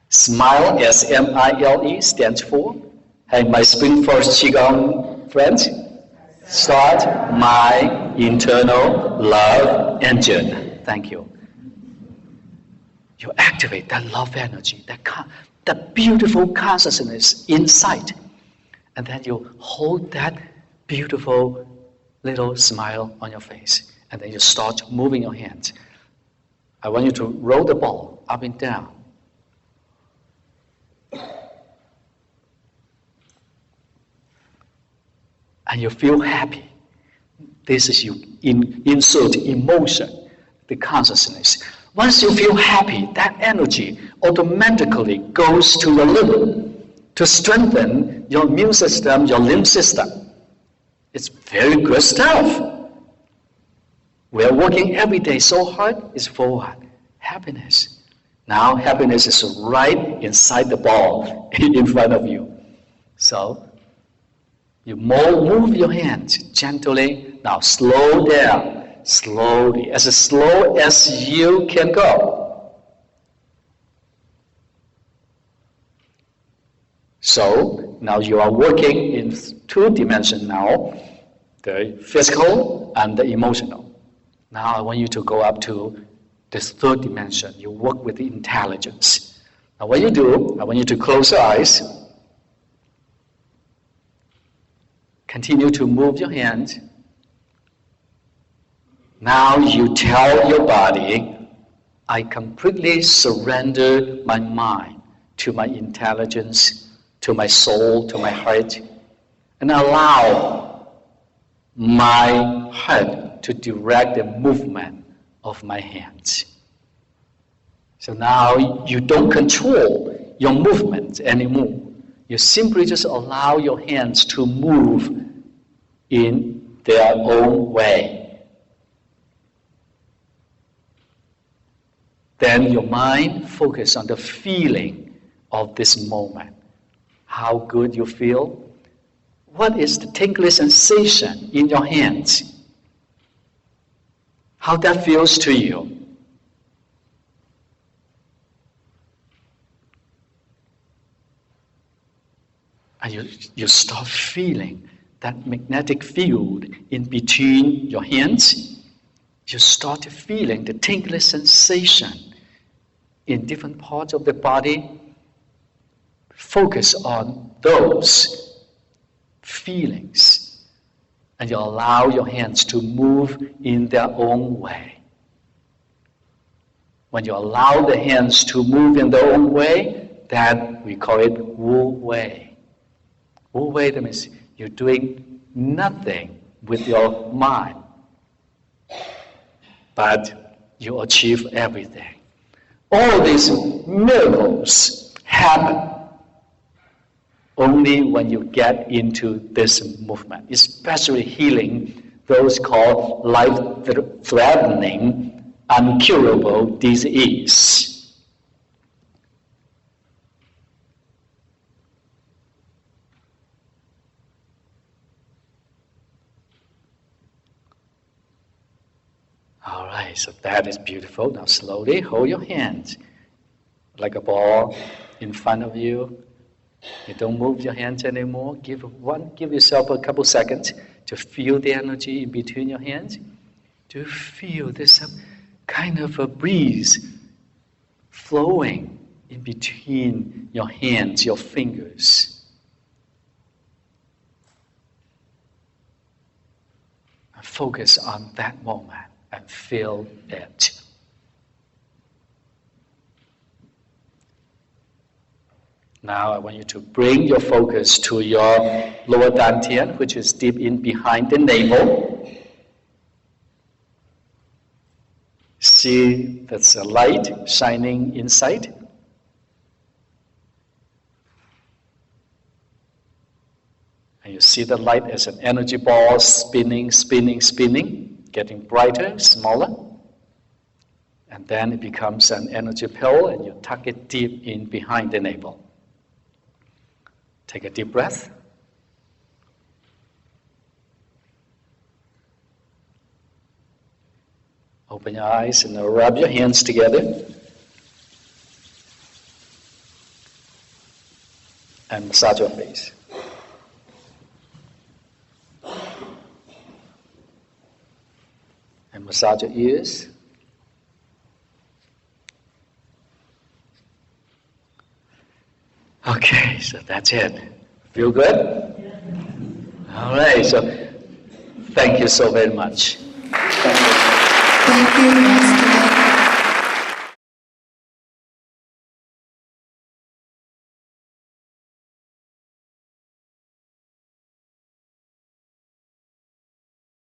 Smile, S-M-I-L-E, stands for, hey, my Spring Forest Qigong friends, start my internal love engine. Thank you. You activate that love energy, that beautiful consciousness inside. And then you hold that beautiful little smile on your face. And then you start moving your hands. I want you to roll the ball up and down. And you feel happy. This is you insert emotion, the consciousness. Once you feel happy, that energy automatically goes to your liver to strengthen your immune system, your lymph system. It's very good stuff. We are working every day so hard. It's for what? Happiness. Now happiness is right inside the ball in front of you. So you move your hands gently. Now slow down, slowly, as slow as you can go. So now you are working in 2 dimensions now, the physical and the emotional. Now I want you to go up to this 3rd dimension. You work with the intelligence. Now what you do, I want you to close your eyes. Continue to move your hands. Now you tell your body, I completely surrender my mind to my intelligence, to my soul, to my heart, and allow my heart to direct the movement of my hands. So now you don't control your movements anymore. You simply just allow your hands to move in their own way. Then your mind focuses on the feeling of this moment. How good you feel. What is the tingling sensation in your hands? How that feels to you. And you start feeling that magnetic field in between your hands. You start feeling the tingling sensation in different parts of the body. Focus on those feelings. And you allow your hands to move in their own way. When you allow the hands to move in their own way, that we call it Wu Wei. Wu Wei, that means you're doing nothing with your mind, but you achieve everything. All these miracles happen only when you get into this movement, especially healing those called life-threatening, incurable disease. right, so that is beautiful. Now slowly hold your hands like a ball in front of you. You don't move your hands anymore. Give yourself a couple seconds to feel the energy in between your hands. To feel this kind of a breeze flowing in between your hands, your fingers. And focus on that moment and feel it. Now I want you to bring your focus to your lower dantian, which is deep in behind the navel. See that's a light shining inside. And you see the light as an energy ball spinning, spinning, spinning, getting brighter, smaller. And then it becomes an energy pill and you tuck it deep in behind the navel. Take a deep breath. Open your eyes and rub your hands together. And massage your face. And massage your ears. Okay, so that's it. Feel good? All right, so thank you so very much. Thank you.